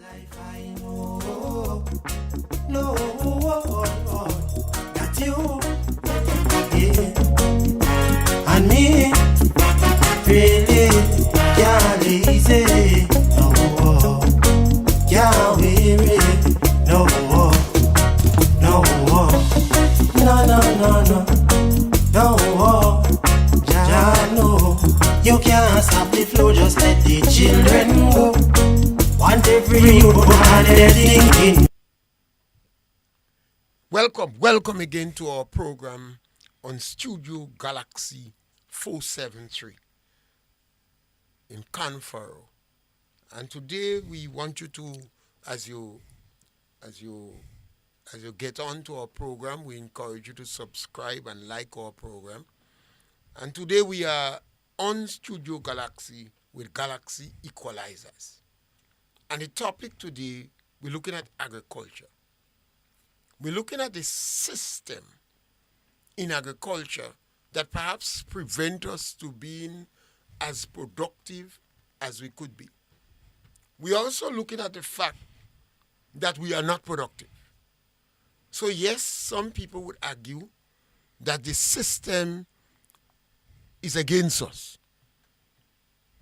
I know, no, that you, yeah, and me, really can't easy, no, can't weary, no, no, Jah know, you can't stop the flow, just let the children go. Want every youth on their thinking. Welcome again to our program on Studio Galaxy 473 in Confero. And today we want you to, as you get on to our program, we encourage you to subscribe and like our program. And today we are on Studio Galaxy with Galaxy Equalizers. And the topic today, we're looking at agriculture. We're looking at the system in agriculture that perhaps prevent us to being as productive as we could be. We're also looking at the fact that we are not productive. So yes, some people would argue that the system is against us.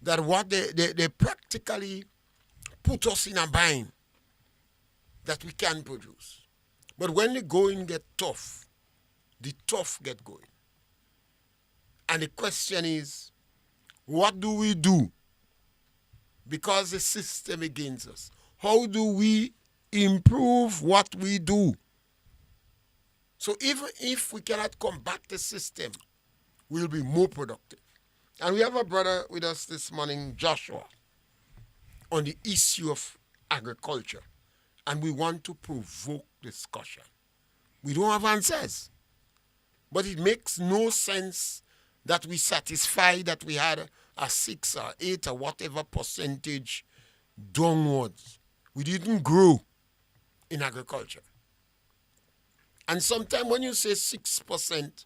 That what they practically put us in a bind that we can produce. But when the going get tough, the tough get going. And the question is, what do we do? Because the system against us. How do we improve what we do? So even if we cannot combat the system, we'll be more productive. And we have a brother with us this morning, Joshua, on the issue of agriculture. And we want to provoke discussion. We don't have answers. But it makes no sense that we satisfy that we had a 6 or 8 or whatever percentage downwards. We didn't grow in agriculture. And sometimes when you say 6%,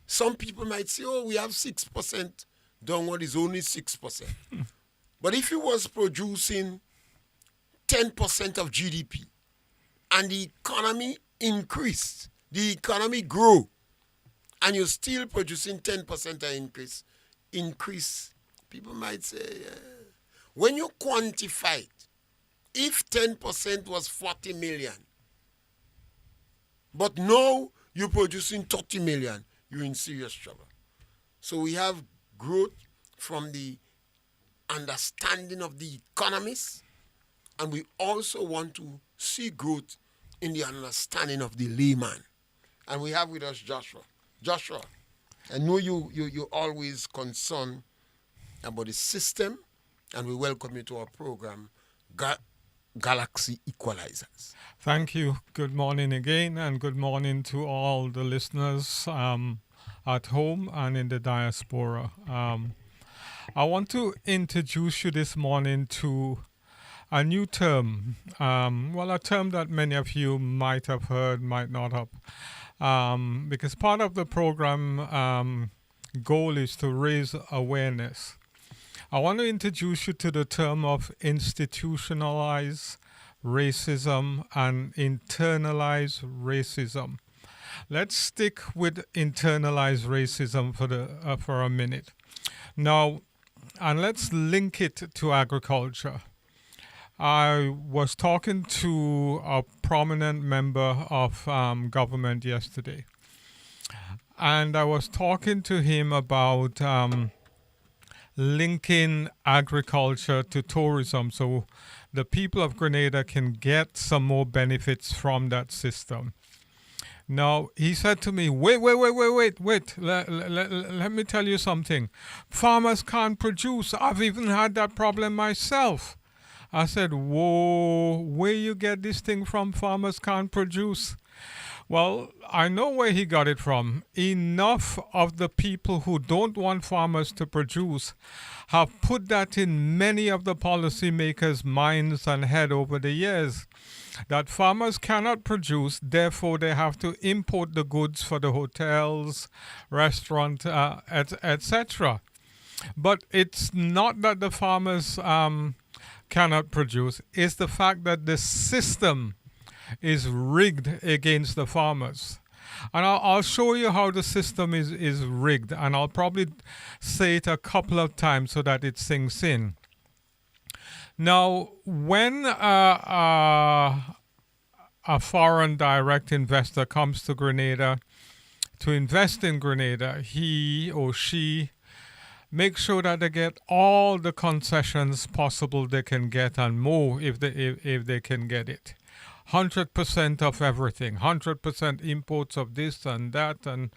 some people might say, oh, we have 6%, downward is only 6%. But if you was producing 10% of GDP and the economy increased, the economy grew, and you're still producing 10% of increase, people might say, yeah. When you quantify it, if 10% was 40 million, but now you're producing 30 million, you're in serious trouble. So we have growth from the understanding of the economists, and we also want to see growth in the understanding of the layman. And we have with us Joshua. Joshua, I know you're always concerned about the system, and we welcome you to our program, Galaxy Equalizers. Thank you. Good morning again, and good morning to all the listeners at home and in the diaspora. I want to introduce you this morning to a new term. A term that many of you might have heard, might not have. Because part of the program goal is to raise awareness. I want to introduce you to the term of institutionalized racism and internalized racism. Let's stick with internalized racism for a minute. Now, and let's link it to agriculture. I was talking to a prominent member of government yesterday, and I was talking to him about linking agriculture to tourism so the people of Grenada can get some more benefits from that system. Now, he said to me, wait, let me tell you something. Farmers can't produce. I've even had that problem myself. I said, whoa, where you get this thing from? Farmers can't produce. Well, I know where he got it from. Enough of the people who don't want farmers to produce have put that in many of the policymakers' minds and head over the years, that farmers cannot produce, therefore they have to import the goods for the hotels, restaurants, etc. But it's not that the farmers cannot produce is the fact that the system is rigged against the farmers. And I'll show you how the system is rigged, and I'll probably say it a couple of times so that it sinks in. Now, when a foreign direct investor comes to Grenada to invest in Grenada, he or she makes sure that they get all the concessions possible they can get and more if they can get it. 100% of everything, 100% imports of this and that and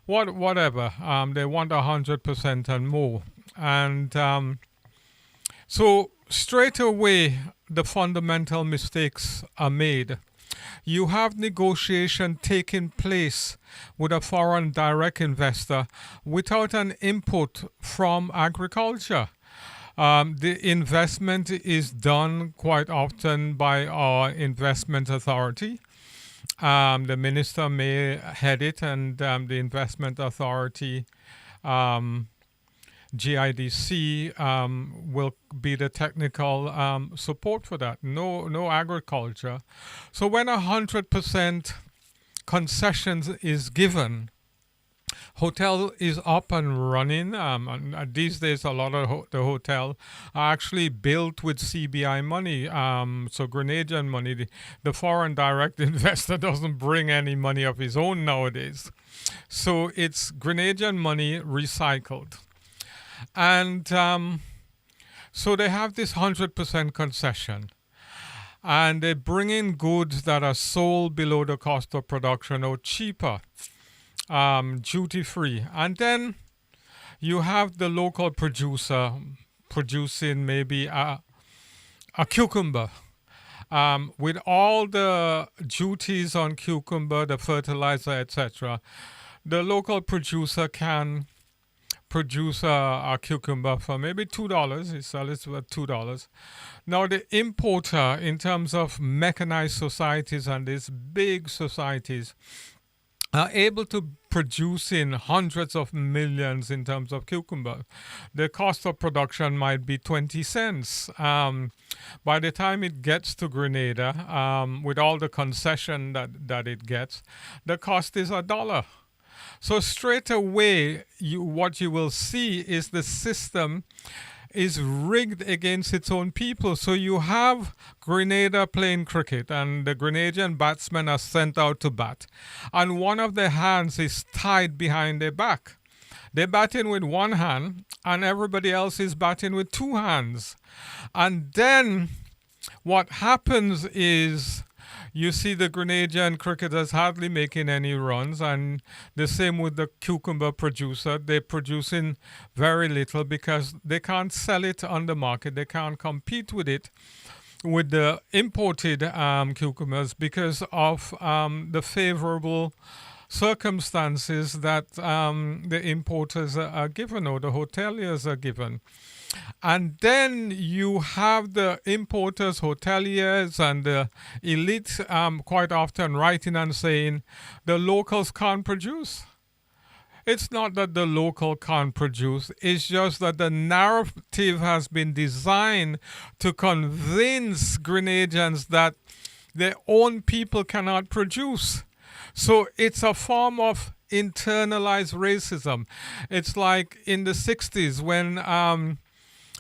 whatever. They want 100% and more. And so straight away, the fundamental mistakes are made. You have negotiation taking place with a foreign direct investor without an input from agriculture. The investment is done quite often by our investment authority. The minister may head it, and the investment authority, GIDC, will be the technical support for that. No agriculture. So when 100% concessions is given, hotel is up and running. And these days, a lot of the hotel are actually built with CBI money, so Grenadian money. The foreign direct investor doesn't bring any money of his own nowadays. So it's Grenadian money recycled. And so they have this 100% concession. And they bring in goods that are sold below the cost of production or cheaper. Duty free, and then you have the local producer producing maybe a cucumber, with all the duties on cucumber, the fertilizer, etc. The local producer can produce a cucumber for maybe $2. He sells it for $2. Now the importer, in terms of mechanized societies and these big societies, are able to produce in hundreds of millions in terms of cucumber. The cost of production might be 20 cents. By the time it gets to Grenada, with all the concession that it gets, the cost is $1. So straight away, what you will see is the system is rigged against its own people. So you have Grenada playing cricket, and the Grenadian batsmen are sent out to bat, and one of their hands is tied behind their back. They're batting with one hand, and everybody else is batting with two hands. And then what happens is, you see the Grenadian cricketers hardly making any runs, and the same with the cucumber producer. They're producing very little because they can't sell it on the market. They can't compete with it, with the imported cucumbers, because of the favorable circumstances that the importers are given, or the hoteliers are given. And then you have the importers, hoteliers, and the elite quite often writing and saying the locals can't produce. It's not that the local can't produce, it's just that the narrative has been designed to convince Grenadians that their own people cannot produce. So it's a form of internalized racism. It's like in the 60s when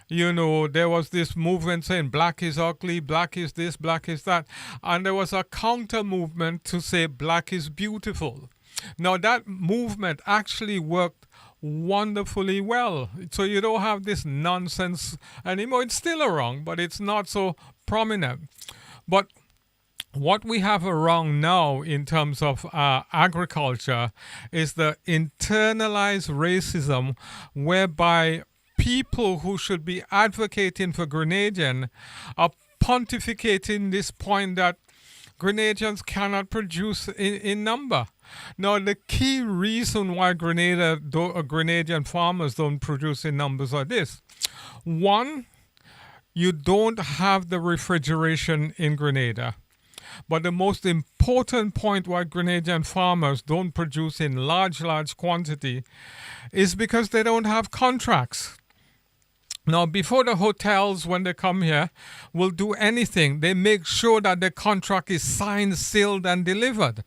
there was this movement saying black is ugly, black is this, black is that. And there was a counter movement to say black is beautiful. Now that movement actually worked wonderfully well. So you don't have this nonsense anymore. It's still around, but it's not so prominent. But what we have around now in terms of agriculture is the internalized racism, whereby people who should be advocating for Grenadian are pontificating this point that Grenadians cannot produce in number. Now, the key reason why Grenadian farmers don't produce in numbers are this. One, you don't have the refrigeration in Grenada. But the most important point why Grenadian farmers don't produce in large quantity is because they don't have contracts. Now, before the hotels, when they come here, will do anything, they make sure that the contract is signed, sealed, and delivered.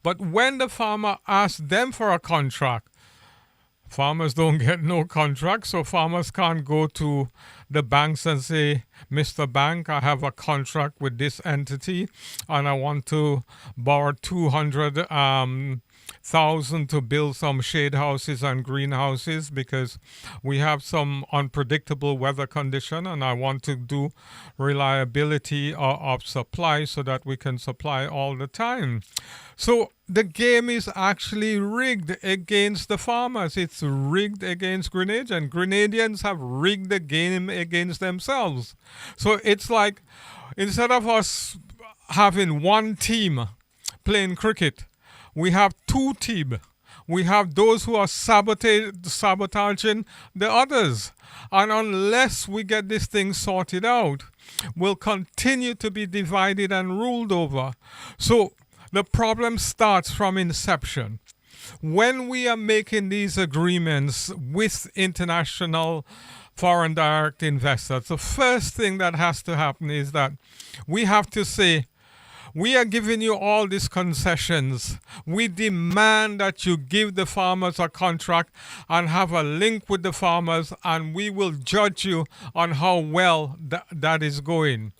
But when the farmer asks them for a contract, farmers don't get no contract, so farmers can't go to the banks and say, Mr. Bank, I have a contract with this entity and I want to borrow 200,000 to build some shade houses and greenhouses because we have some unpredictable weather condition and I want to do reliability of supply so that we can supply all the time. So the game is actually rigged against the farmers. It's rigged against Grenadians. Grenadians have rigged the game against themselves. So it's like instead of us having one team playing cricket, we have two teams. We have those who are sabotaging the others. And unless we get this thing sorted out, we'll continue to be divided and ruled over. So the problem starts from inception. When we are making these agreements with international foreign direct investors, the first thing that has to happen is that we have to say, we are giving you all these concessions. We demand that you give the farmers a contract and have a link with the farmers, and we will judge you on how well that is going.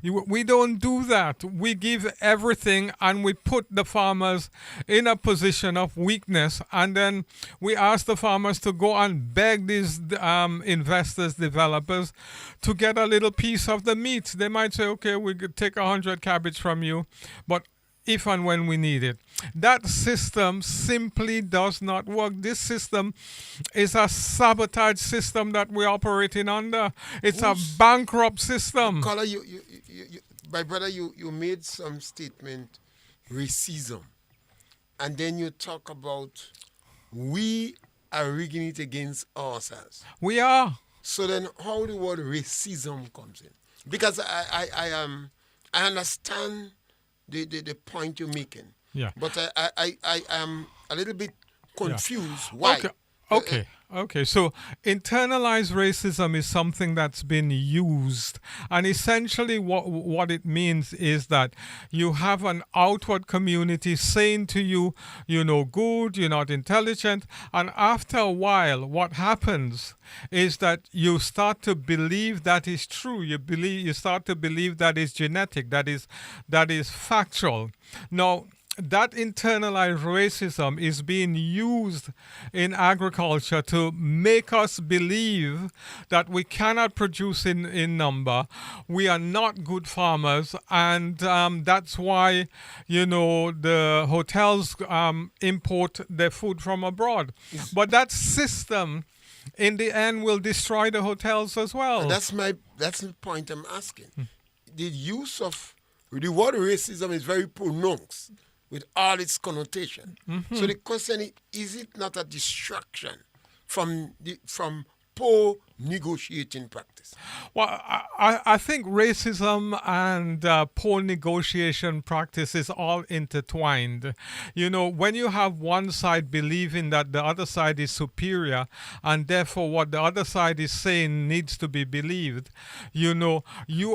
We don't do that. We give everything and we put the farmers in a position of weakness, and then we ask the farmers to go and beg these investors, developers, to get a little piece of the meat. They might say, okay, we could take 100 cabbage from you, but if and when we need it. That system simply does not work. This system is a sabotage system that we're operating under. It's a bankrupt system. Caller, my brother, you made some statement, racism, and then you talk about we are rigging it against ourselves. We are. So then how the word racism comes in? Because I understand the point you're making. Yeah. But I am a little bit confused. Why? Okay. So internalized racism is something that's been used, and essentially what it means is that you have an outward community saying to you, you're no good, you're not intelligent, and after a while, what happens is that you start to believe that is true. You start to believe that is genetic, that is factual. Now, that internalized racism is being used in agriculture to make us believe that we cannot produce in number, we are not good farmers, and that's why, the hotels import their food from abroad. But that system, in the end, will destroy the hotels as well. And that's the point I'm asking. The use of the word racism is very pronounced with all its connotation. Mm-hmm. So the question is it not a distraction from poor negotiating practice? Well, I think racism and poor negotiation practice is all intertwined. When you have one side believing that the other side is superior and therefore what the other side is saying needs to be believed, you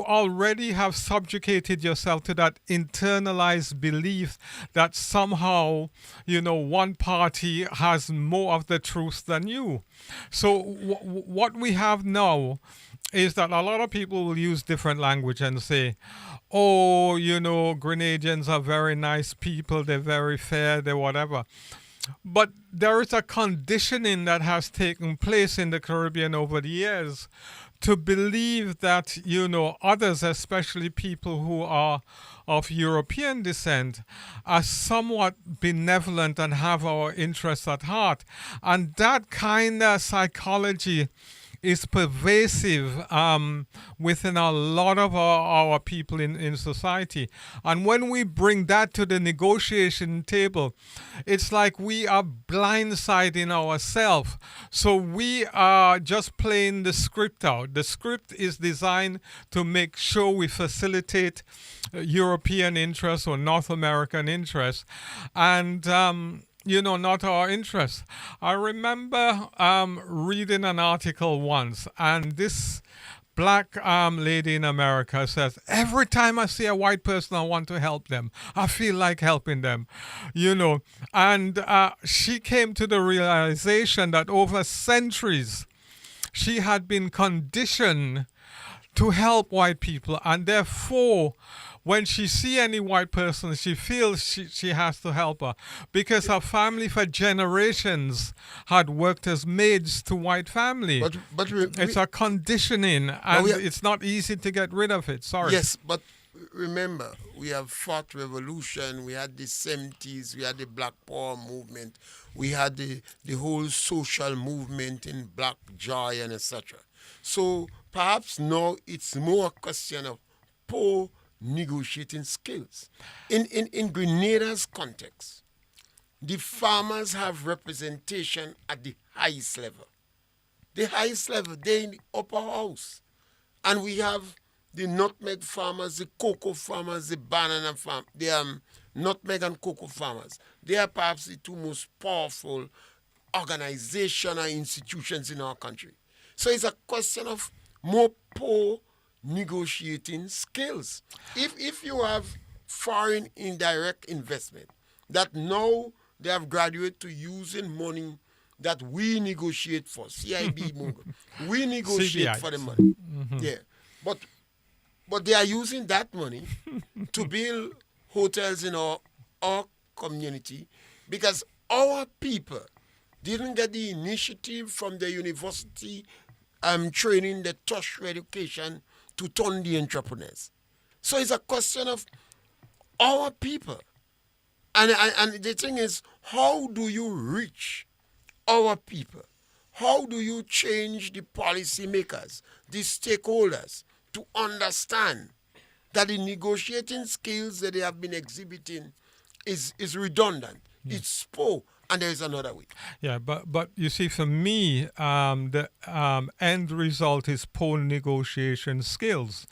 already have subjugated yourself to that internalized belief that somehow, one party has more of the truth than you. So what we have now is that a lot of people will use different language and say, Grenadians are very nice people, they're very fair, they're whatever. But there is a conditioning that has taken place in the Caribbean over the years to believe that, others, especially people who are of European descent, are somewhat benevolent and have our interests at heart. And that kind of psychology is pervasive within a lot of our people in society. And when we bring that to the negotiation table, it's like we are blindsiding ourselves. So we are just playing the script out. The script is designed to make sure we facilitate European interests or North American interests. And not our interest. I remember reading an article once, and this black lady in America says, every time I see a white person, I want to help them. I feel like helping them, And she came to the realization that over centuries, she had been conditioned to help white people, and therefore when she see any white person, she feels she has to help her because her family for generations had worked as maids to white family. But It's a conditioning, and it's not easy to get rid of it. Sorry. yes, but remember, we have fought revolution. We had the 70s. We had the Black Power movement. We had the whole social movement in Black Joy and etc. So perhaps now it's more a question of poor negotiating skills. In Grenada's context, the farmers have representation at the highest level. The highest level, they're in the upper house. And we have the nutmeg farmers, the cocoa farmers, the banana farmers, the nutmeg and cocoa farmers. They are perhaps the two most powerful organizational institutions in our country. So it's a question of more poor negotiating skills. If you have foreign indirect investment that now they have graduated to using money that we negotiate for, CIB Morgan, we negotiate CBI. for the money. Yeah. But they are using that money to build hotels in our community because our people didn't get the initiative from the university training, the tertiary education to turn the entrepreneurs. So it's a question of our people. And the thing is, how do you reach our people? How do you change the policymakers, the stakeholders, to understand that the negotiating skills that they have been exhibiting is redundant, it's poor, and there is another way. Yeah, but you see, for me, the end result is poor negotiation skills.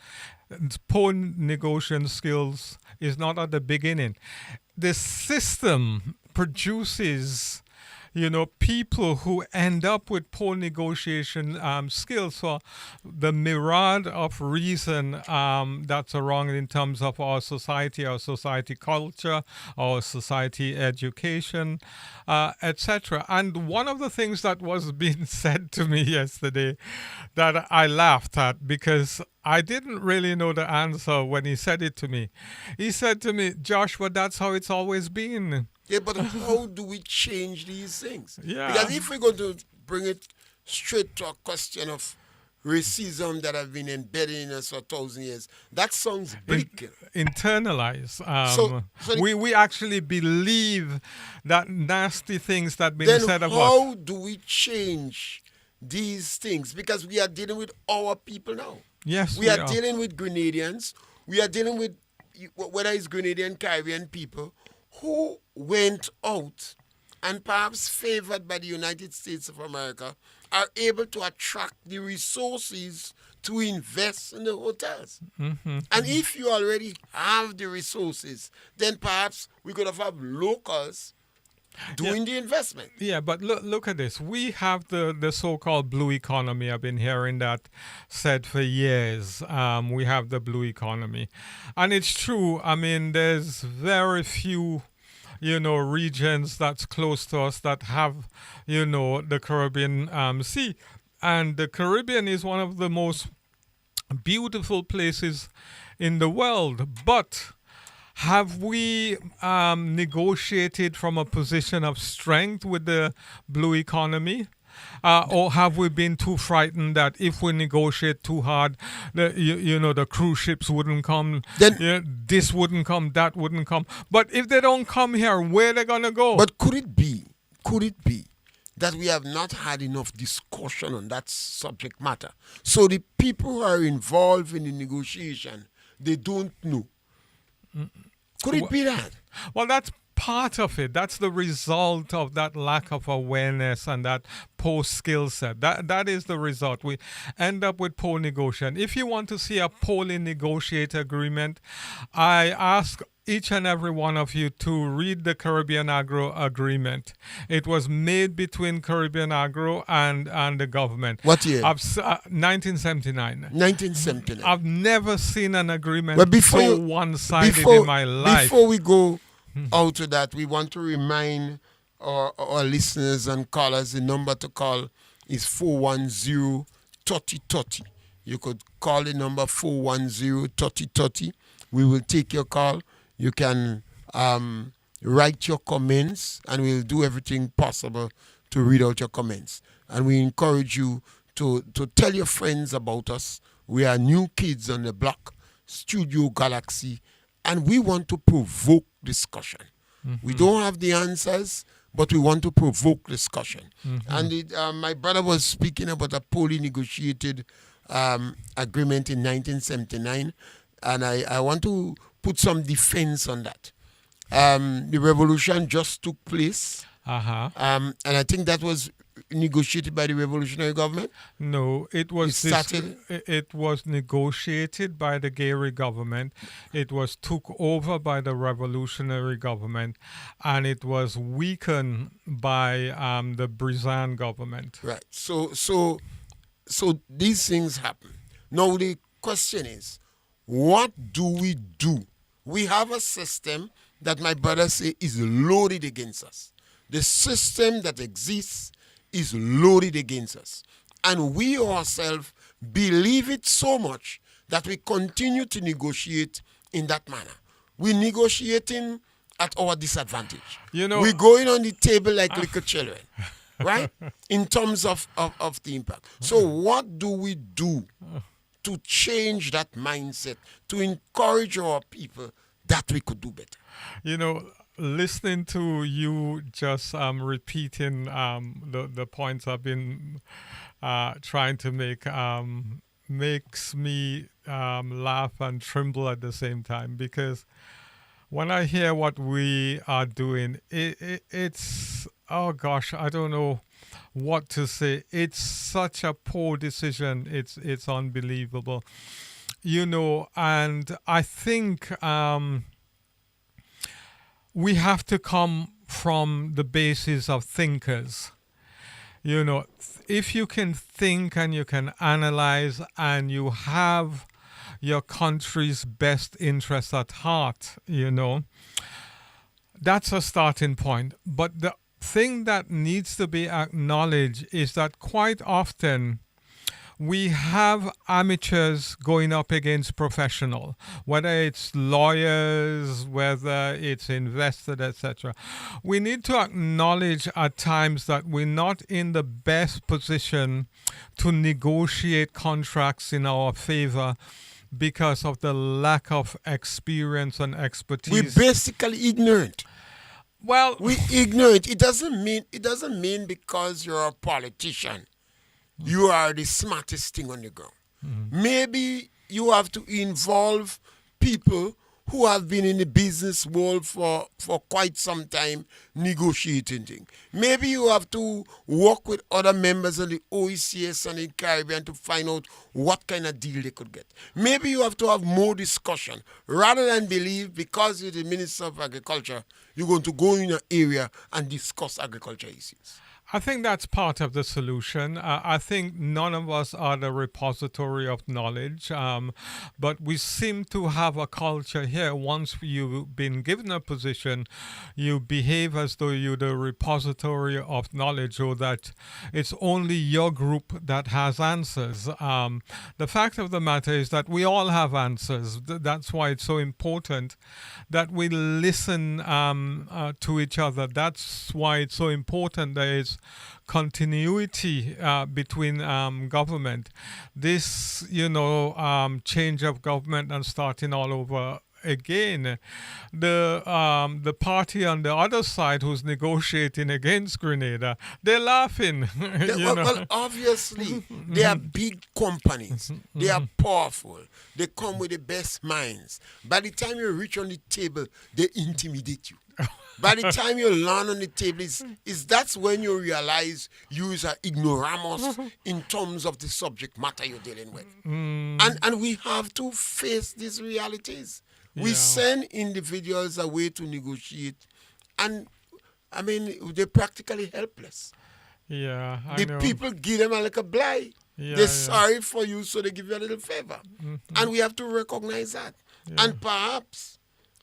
Poor negotiation skills is not at the beginning. The system produces, people who end up with poor negotiation skills. So the myriad of reason that's wrong in terms of our society culture, our society education, etc. And one of the things that was being said to me yesterday that I laughed at because I didn't really know the answer when he said it to me. He said to me, Joshua, that's how it's always been. Yeah, but how do we change these things? Yeah. Because if we're going to bring it straight to a question of racism that have been embedded in us for 1,000 years, that sounds bleak. Internalize. So we actually believe that nasty things that been said then about. how do we change these things? Because we are dealing with our people now. Yes, we are dealing with Grenadians. We are dealing with, whether it's Grenadian, Caribbean people, who went out and perhaps favored by the United States of America are able to attract the resources to invest in the hotels. And if you already have the resources, then perhaps we could have locals doing the investment. Yeah, but look at this. We have the so-called blue economy. I've been hearing that said for years. We have the blue economy. And it's true. I mean, there's very few, regions that's close to us that have, the Caribbean Sea. And the Caribbean is one of the most beautiful places in the world. But have we negotiated from a position of strength with the blue economy? Or have we been too frightened that if we negotiate too hard, the cruise ships wouldn't come, this wouldn't come, that wouldn't come? But if they don't come here, where are they going to go? But could it be that we have not had enough discussion on that subject matter? So the people who are involved in the negotiation, they don't know. Could it be that? Well, that's part of it. That's the result of that lack of awareness and that poor skill set. That is the result. We end up with poor negotiation. If you want to see a poorly negotiated agreement, I ask each and every one of you to read the Caribbean Agro Agreement. It was made between Caribbean Agro and the government. What year? 1979. 1979. I've never seen an agreement But so one-sided in my life. Before we go out of that, we want to remind our listeners and callers the number to call is 410-3030. You could call the number 410-3030. We will take your call. You can write your comments, and we'll do everything possible to read out your comments. And we encourage you to tell your friends about us. We are new kids on the block, Studio Galaxy, and we want to provoke discussion. We don't have the answers, but we want to provoke discussion. And my brother was speaking about a poorly negotiated agreement in 1979, and I want to put some defense on that. The revolution just took place, and I think that was negotiated by the revolutionary government. No, it was it was negotiated by the Gary government. It was took over by the revolutionary government, and it was weakened by the Brizan government. Right. So these things happen. Now the question is, what do we do? We have a system that my brother say is loaded against us. The system that exists is loaded against us. And we ourselves believe it so much that we continue to negotiate in that manner. We're negotiating at our disadvantage. We're going on the table like little children, right? In terms of the impact. So what do we do to change that mindset, to encourage our people that we could do better? Listening to you just repeating the points I've been trying to make makes me laugh and tremble at the same time, because when I hear what we are doing, it's, oh gosh, I don't know what to say. It's such a poor decision. It's unbelievable. And I think we have to come from the basis of thinkers. If you can think and you can analyze and you have your country's best interests at heart, that's a starting point. But the thing that needs to be acknowledged is that quite often we have amateurs going up against professional, whether it's lawyers, whether it's investors, etc. We need to acknowledge at times that we're not in the best position to negotiate contracts in our favor because of the lack of experience and expertise. We're basically ignorant. Well, we're ignorant. It doesn't mean because you're a politician you are the smartest thing on the ground. Maybe you have to involve people who have been in the business world for quite some time negotiating things. Maybe you have to work with other members of the OECS and the Caribbean to find out what kind of deal they could get. Maybe you have to have more discussion rather than believe because you're the Minister of Agriculture, you're going to go in an area and discuss agriculture issues. I think that's part of the solution. I think none of us are the repository of knowledge, but we seem to have a culture here. Once you've been given a position, you behave as though you're the repository of knowledge, or that it's only your group that has answers. The fact of the matter is that we all have answers. That's why it's so important that we listen to each other. That's why it's so important there is continuity between government. This, change of government and starting all over again. The party on the other side who's negotiating against Grenada, they're laughing. Well, obviously, they are big companies. They are powerful. They come with the best minds. By the time you reach on the table, they intimidate you. By the time you land on the table, that's when you realize you are ignoramus in terms of the subject matter you're dealing with. And we have to face these realities. We Yeah. send individuals away to negotiate, and I mean, they're practically helpless. Yeah, I The know. people give them a little blight. Yeah, They're yeah. sorry for you, so they give you a little favor. And we have to recognize that. Yeah. And perhaps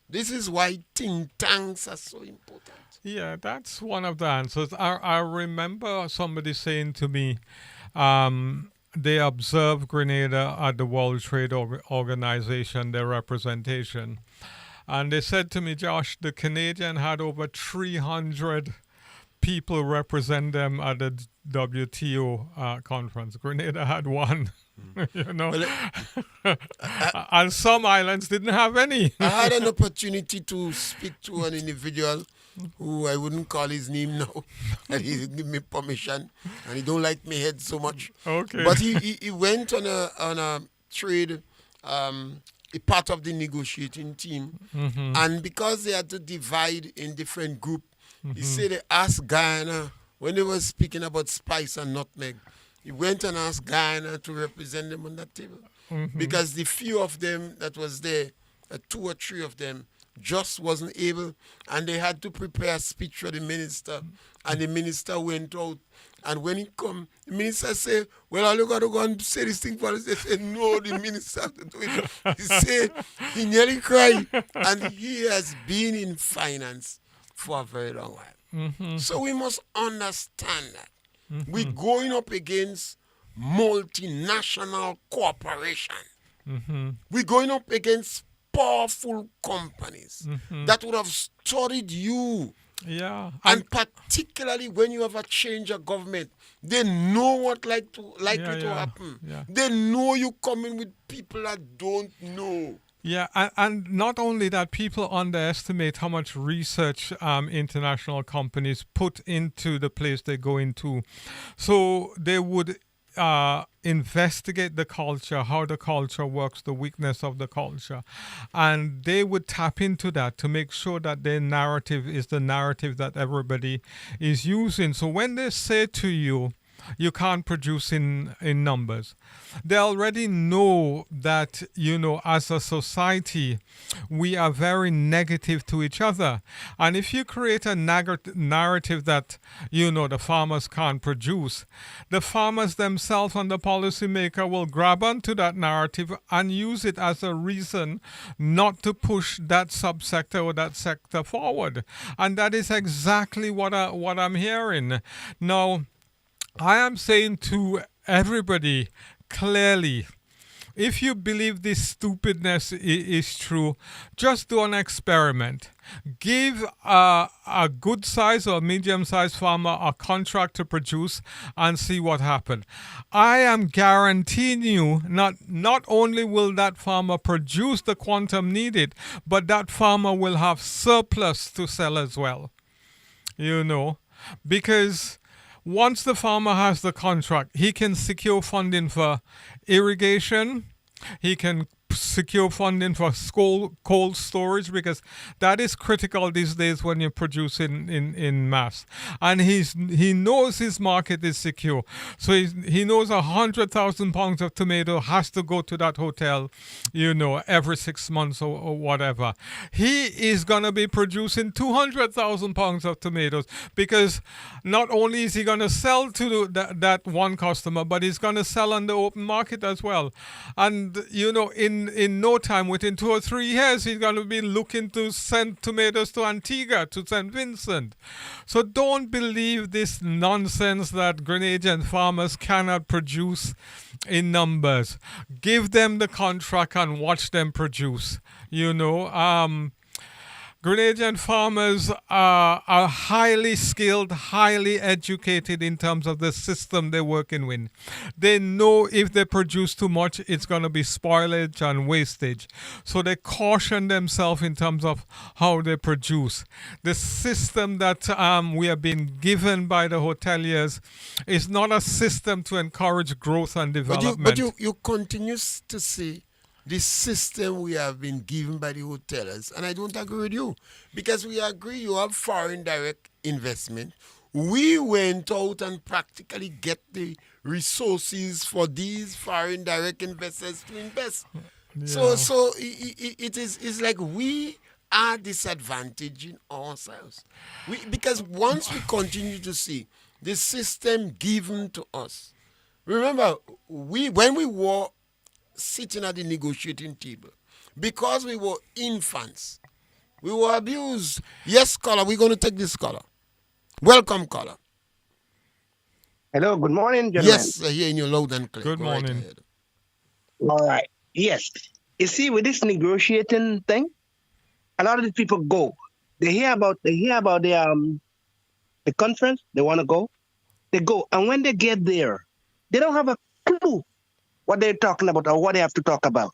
this is why think tanks are so important. Yeah, that's one of the answers. I remember somebody saying to me, they observed Grenada at the World Trade Organization, their representation. And they said to me, Josh, the Canadian had over 300 people represent them at the WTO conference. Grenada had one, you know. Well, And some islands didn't have any. I had an opportunity to speak to an individual who I wouldn't call his name now, and he give me permission, and he don't like me head so much. Okay. But he went on a trade, a part of the negotiating team, and because they had to divide in different group, he said they asked Guyana when they were speaking about spice and nutmeg. He went and asked Guyana to represent them on that table. Because the few of them that was there, 2 or 3 of them, just wasn't able, and they had to prepare a speech for the minister, and the minister went out, and when he come, the minister said, well, all you got to go and say this thing for us. They said, no, the minister have to do it. He said, he nearly cried, and he has been in finance for a very long while. So we must understand that. We're going up against multinational corporation. We're going up against powerful companies that would have studied you. Yeah. And particularly when you have a change of government, they know what likely to happen. Yeah. They know you coming with people that don't know. Yeah, and not only that, people underestimate how much research international companies put into the place they go into. So they would investigate the culture, how the culture works, the weakness of the culture. And they would tap into that to make sure that their narrative is the narrative that everybody is using. So when they say to you, you can't produce in numbers, they already know that, you know, as a society, we are very negative to each other. And if you create a narrative that, you know, the farmers can't produce, the farmers themselves and the policymaker will grab onto that narrative and use it as a reason not to push that subsector or that sector forward. And that is exactly what I'm hearing. Now, I am saying to everybody clearly, if you believe this stupidness is true, just do an experiment. Give a good size or medium sized farmer a contract to produce and see what happens. I am guaranteeing you not only will that farmer produce the quantum needed, but that farmer will have surplus to sell as well. You know, because once the farmer has the contract, he can secure funding for irrigation. He can secure funding for cold storage, because that is critical these days when you're producing in mass. And he knows his market is secure. So he knows 100,000 pounds of tomato has to go to that hotel, you know, every 6 months or whatever. He is going to be producing 200,000 pounds of tomatoes, because not only is he going to sell to that one customer, but he's going to sell on the open market as well. And, you know, in no time, within 2 or 3 years, he's going to be looking to send tomatoes to Antigua, to St. Vincent. So don't believe this nonsense that Grenadian farmers cannot produce in numbers. Give them the contract and watch them produce. You know, Grenadian farmers are highly skilled, highly educated in terms of the system they're working with. They know if they produce too much, it's going to be spoilage and wastage. So they caution themselves in terms of how they produce. The system that we have been given by the hoteliers is not a system to encourage growth and development. But you continue to say the system we have been given by the hoteliers, and I don't agree with you, because we agree you have foreign direct investment. We went out and practically get the resources for these foreign direct investors to invest. Yeah. It is it's like we are disadvantaging ourselves. Because once we continue to see the system given to us, remember we when we were sitting at the negotiating table, because we were infants, we were abused. Yes, caller, we're going to take this caller. Welcome, caller. Hello, good morning, gentlemen. Yes, hearing you loud and clear. Good Go right morning. ahead. All right. Yes. You see, with this negotiating thing, a lot of these people go. They hear about the conference, they want to go. They go. And when they get there, they don't have a clue what they're talking about or what they have to talk about.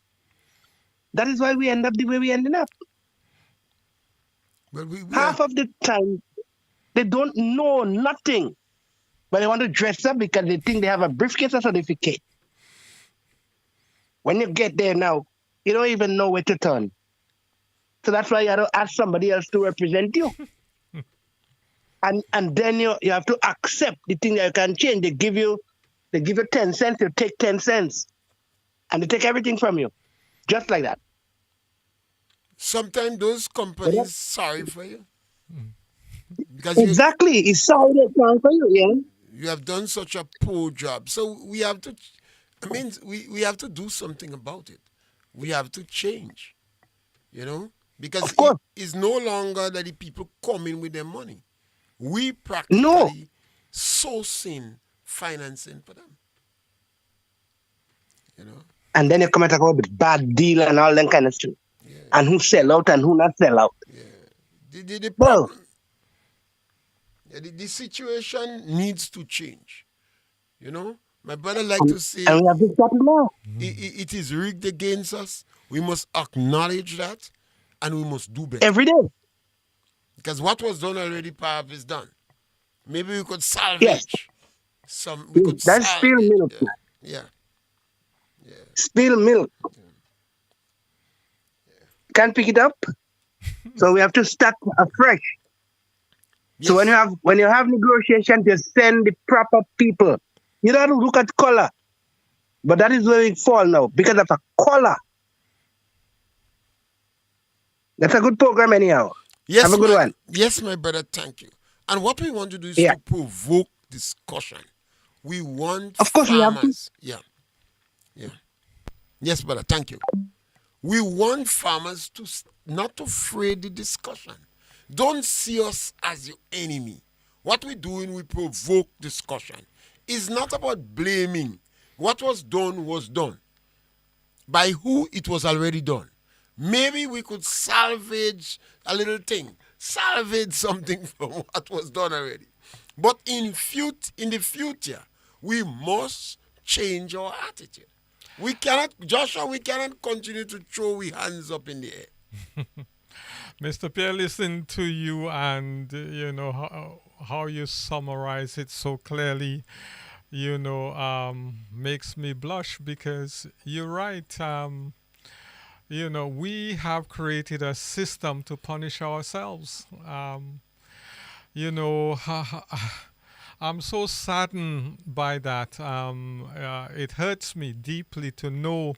That is why we end up the way we ended up. But we Half of the time, they don't know nothing, but they want to dress up because they think they have a briefcase or certificate. When you get there now, you don't even know where to turn. So that's why you have to ask somebody else to represent you. And then you have to accept the thing that you can change. They give you 10 cents, you take 10 cents. And they take everything from you. Just like that. sometimes those companies sorry for you because Exactly. It's sorry for you, yeah. you have done such a poor job. So we have to, I mean, we have to do something about it. We have to change, because Of course. it's no longer that the people come in with their money. We No. practically sourcing financing for them. You know, And then you come and talk about bad deal and all that kind of stuff. And who sell out and who not sell out. the Well, problem, the situation needs to change. My brother like to say and we have to start it now. it is rigged against us. We must acknowledge that, and we must do better. Every day. Because what was done already, perhaps, is done. Maybe we could salvage Yes. some. We could That's spill salvage. milk. Yeah. Spill milk. Can't pick it up. So we have to start afresh. So Yes. when you have negotiation, just send the proper people. You don't have to look at color. But that is where we fall now, because of a color. That's a good program anyhow. Yes, Have a good one. Yes, my brother. Thank you. And what we want to do is Yeah. to provoke discussion. We want Of course we have to. farmers. Yeah. Yes, brother. Thank you. We want farmers to not to afraid the discussion. Don't see us as your enemy. What we're doing, we provoke discussion. It's not about blaming. What was done. By who it was already done. Maybe we could salvage a little thing, salvage something from what was done already. But in the future, we must change our attitude. We cannot continue to throw our hands up in the air. Mr. Pierre, listen to you, and how you summarize it so clearly, makes me blush, because you're right. We have created a system to punish ourselves. I'm so saddened by that. It hurts me deeply to know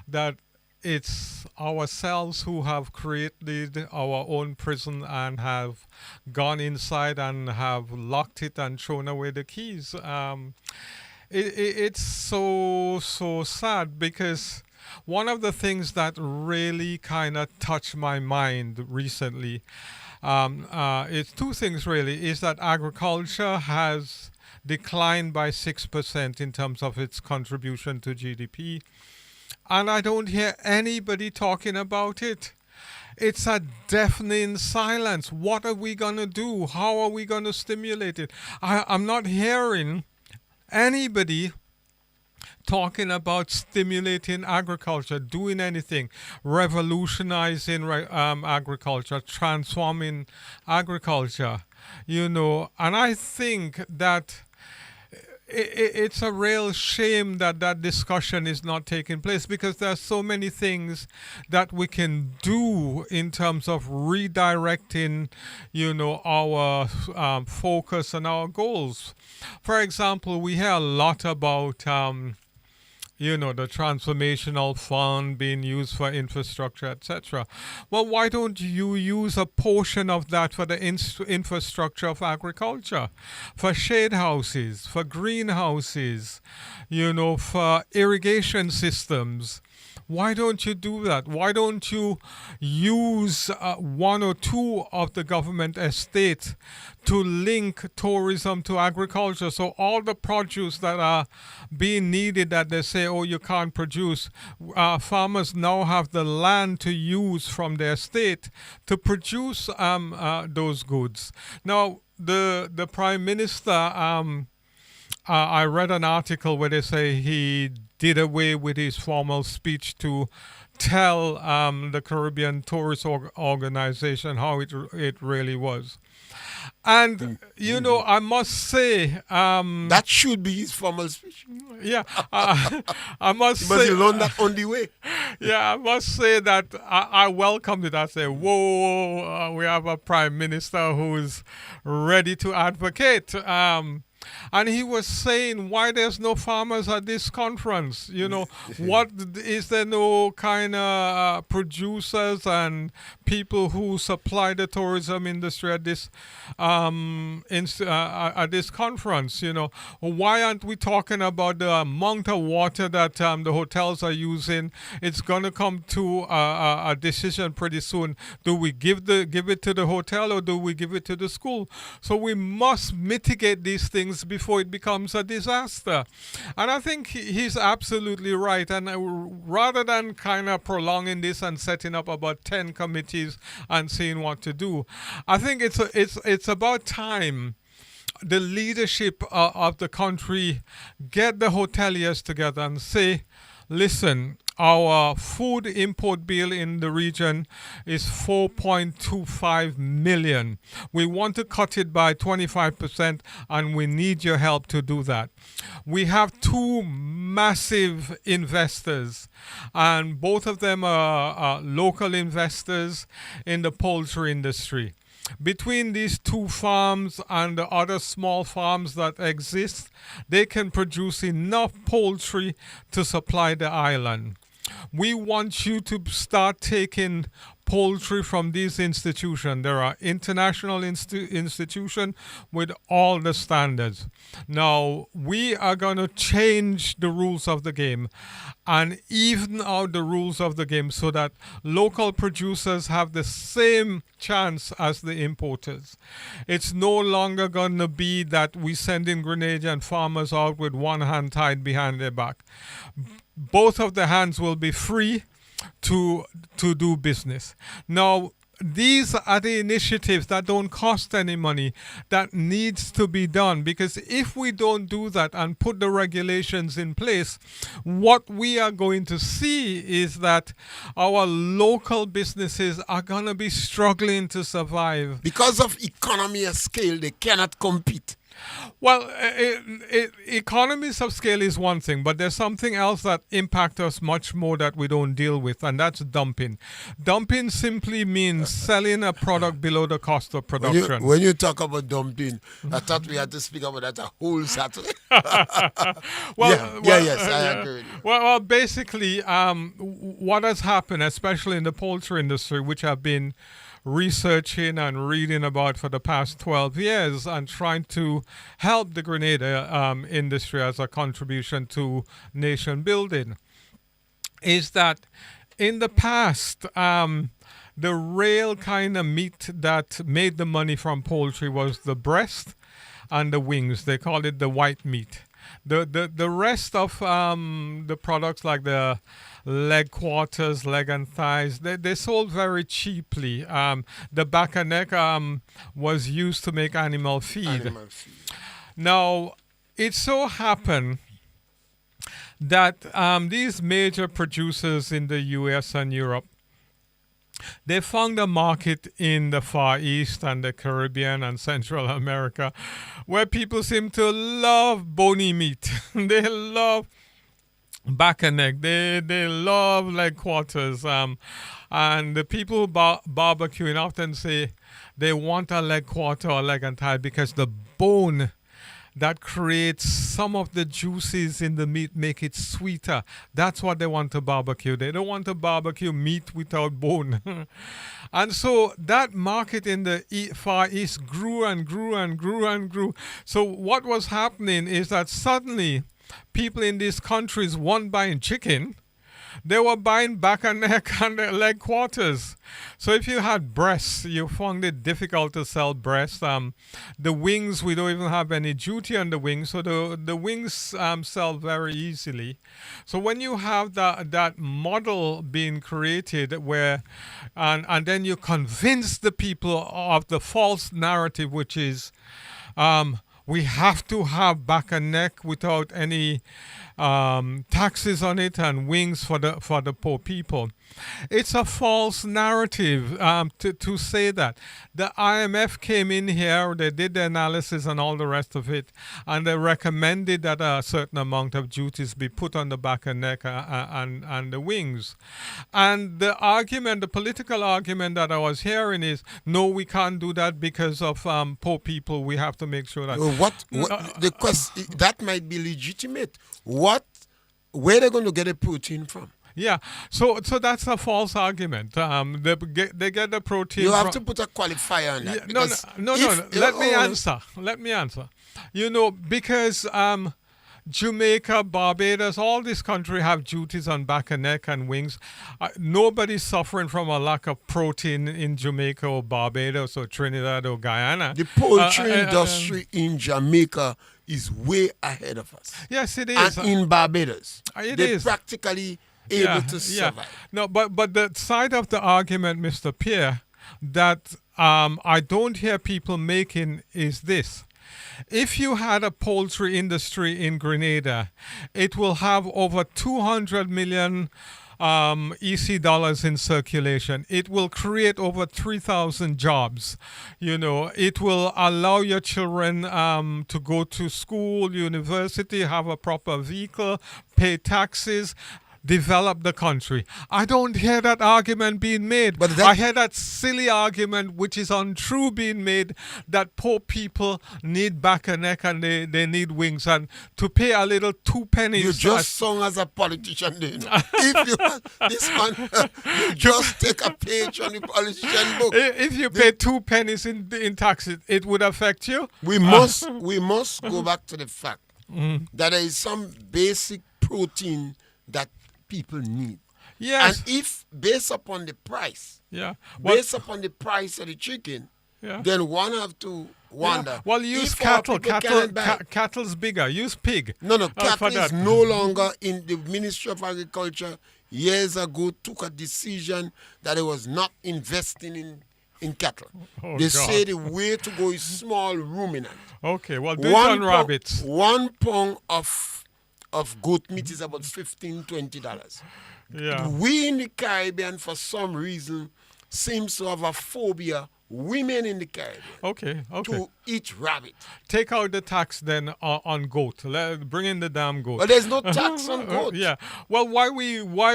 that it's ourselves who have created our own prison and have gone inside and have locked it and thrown away the keys. It's so sad, because one of the things that really kind of touched my mind recently, it's two things really, is that agriculture has declined by 6% in terms of its contribution to GDP. And I don't hear anybody talking about it. It's a deafening silence. What are we going to do? How are we going to stimulate it? I'm not hearing anybody talking about stimulating agriculture, doing anything, revolutionizing agriculture, transforming agriculture, and I think that it's a real shame that that discussion is not taking place, because there are so many things that we can do in terms of redirecting, our focus and our goals. For example, we hear a lot about, the transformational fund being used for infrastructure, etc. Well, why don't you use a portion of that for the infrastructure of agriculture, for shade houses, for greenhouses, for irrigation systems? Why don't you do that? Why don't you use one or two of the government estate to link tourism to agriculture? So all the produce that are being needed that they say, oh, you can't produce, farmers now have the land to use from their estate to produce those goods. Now, the Prime Minister, I read an article where they say he did away with his formal speech to tell the Caribbean Tourist Organization how it really was. And, I must say... that should be his formal speech. Yeah, I must But say... you learn that on the way. Yeah, I must say that I welcomed it. I say, whoa, we have a prime minister who's ready to advocate. And he was saying why there's no farmers at this conference. What is there no kind of producers and people who supply the tourism industry at this conference? Why aren't we talking about the amount of water that the hotels are using? It's gonna come to a decision pretty soon. Do we give it to the hotel or do we give it to the school? So we must mitigate these things before it becomes a disaster. And I think he's absolutely right. And rather than kind of prolonging this and setting up about 10 committees and seeing what to do, I think it's about time the leadership of the country get the hoteliers together and say, listen, our food import bill in the region is 4.25 million. We want to cut it by 25% and we need your help to do that. We have two massive investors and both of them are local investors in the poultry industry. Between these two farms and the other small farms that exist, they can produce enough poultry to supply the island. We want you to start taking poultry from these institutions. There are international institutions with all the standards. Now, we are going to change the rules of the game and even out the rules of the game so that local producers have the same chance as the importers. It's no longer going to be that we send in Grenadian farmers out with one hand tied behind their back. Both of the hands will be free to do business. Now, these are the initiatives that don't cost any money that needs to be done, because if we don't do that and put the regulations in place, what we are going to see is that our local businesses are going to be struggling to survive. Because of economy of scale, they cannot compete. Well, economies of scale is one thing, but there's something else that impacts us much more that we don't deal with, and that's dumping. Dumping simply means selling a product below the cost of production. When you talk about dumping, I thought we had to speak about that a whole Saturday. Yes, I agree with you. Well, basically, what has happened, especially in the poultry industry, which I've been researching and reading about for the past 12 years and trying to help the Grenada industry as a contribution to nation building, is that in the past, the real kind of meat that made the money from poultry was the breast and the wings. They call it the white meat. The rest of the products like the leg quarters, leg and thighs, they sold very cheaply. The back and neck was used to make animal feed. Now, it so happened that these major producers in the US and Europe, they found a market in the Far East and the Caribbean and Central America where people seem to love bony meat. They love back and neck. They love leg quarters. And the people who barbecuing often say they want a leg quarter or leg and thigh because the bone that creates some of the juices in the meat, make it sweeter. That's what they want to barbecue. They don't want to barbecue meat without bone. And so that market in the Far East grew and grew and grew and grew. So what was happening is that suddenly people in these countries weren't buying chicken. They were buying back and neck and leg quarters. So if you had breasts, you found it difficult to sell breasts. The wings, we don't even have any duty on the wings, so the wings sell very easily. So when you have that model being created where, and then you convince the people of the false narrative, which is we have to have back and neck without any taxes on it and wings for the poor people. It's a false narrative to say that. The IMF came in here, they did the analysis and all the rest of it, and they recommended that a certain amount of duties be put on the back and neck and the wings. And the argument, the political argument that I was hearing is, no, we can't do that because of poor people. We have to make sure that... What the question, that might be legitimate. Where are they going to get the protein from? Yeah, so that's a false argument. They get the protein. You have to put a qualifier on that. Yeah, no. Let me answer. Because Jamaica, Barbados, all these countries have duties on back and neck and wings. Nobody's suffering from a lack of protein in Jamaica or Barbados or Trinidad or Guyana. The poultry industry in Jamaica is way ahead of us. Yes, it is. And in Barbados, they're practically able to survive. No, but the side of the argument, Mr. Pierre, that I don't hear people making is this. If you had a poultry industry in Grenada, it will have over 200 million EC dollars in circulation. It will create over 3,000 jobs. It will allow your children to go to school, university, have a proper vehicle, pay taxes, develop the country. I don't hear that argument being made. But I hear that silly argument, which is untrue, being made, that poor people need back and neck and they need wings. And to pay a little 2 pennies... You just sung as a politician, If you this one, you just take a page on the politician book. If you pay 2 pennies in taxes, it would affect you? We must go back to the fact that there is some basic protein that people need. Yes. And if based upon the price, based upon the price of the chicken, Yeah. Then one have to wonder. Yeah. Well, use if cattle. our people can't buy- Cattle's bigger. Use pig. No, cattle for is that. no longer in the Ministry of Agriculture. Years ago, took a decision that it was not investing in cattle. Oh, they God. say the way to go is small ruminant. Okay, well, do it on rabbits. 1 pound of goat meat is about $15-20. Yeah. We in the Caribbean, for some reason, seems to have a phobia, women in the Caribbean, Okay. to eat rabbit. Take out the tax then on goat. Bring in the damn goat. But there's no tax on goat. Yeah. Well, why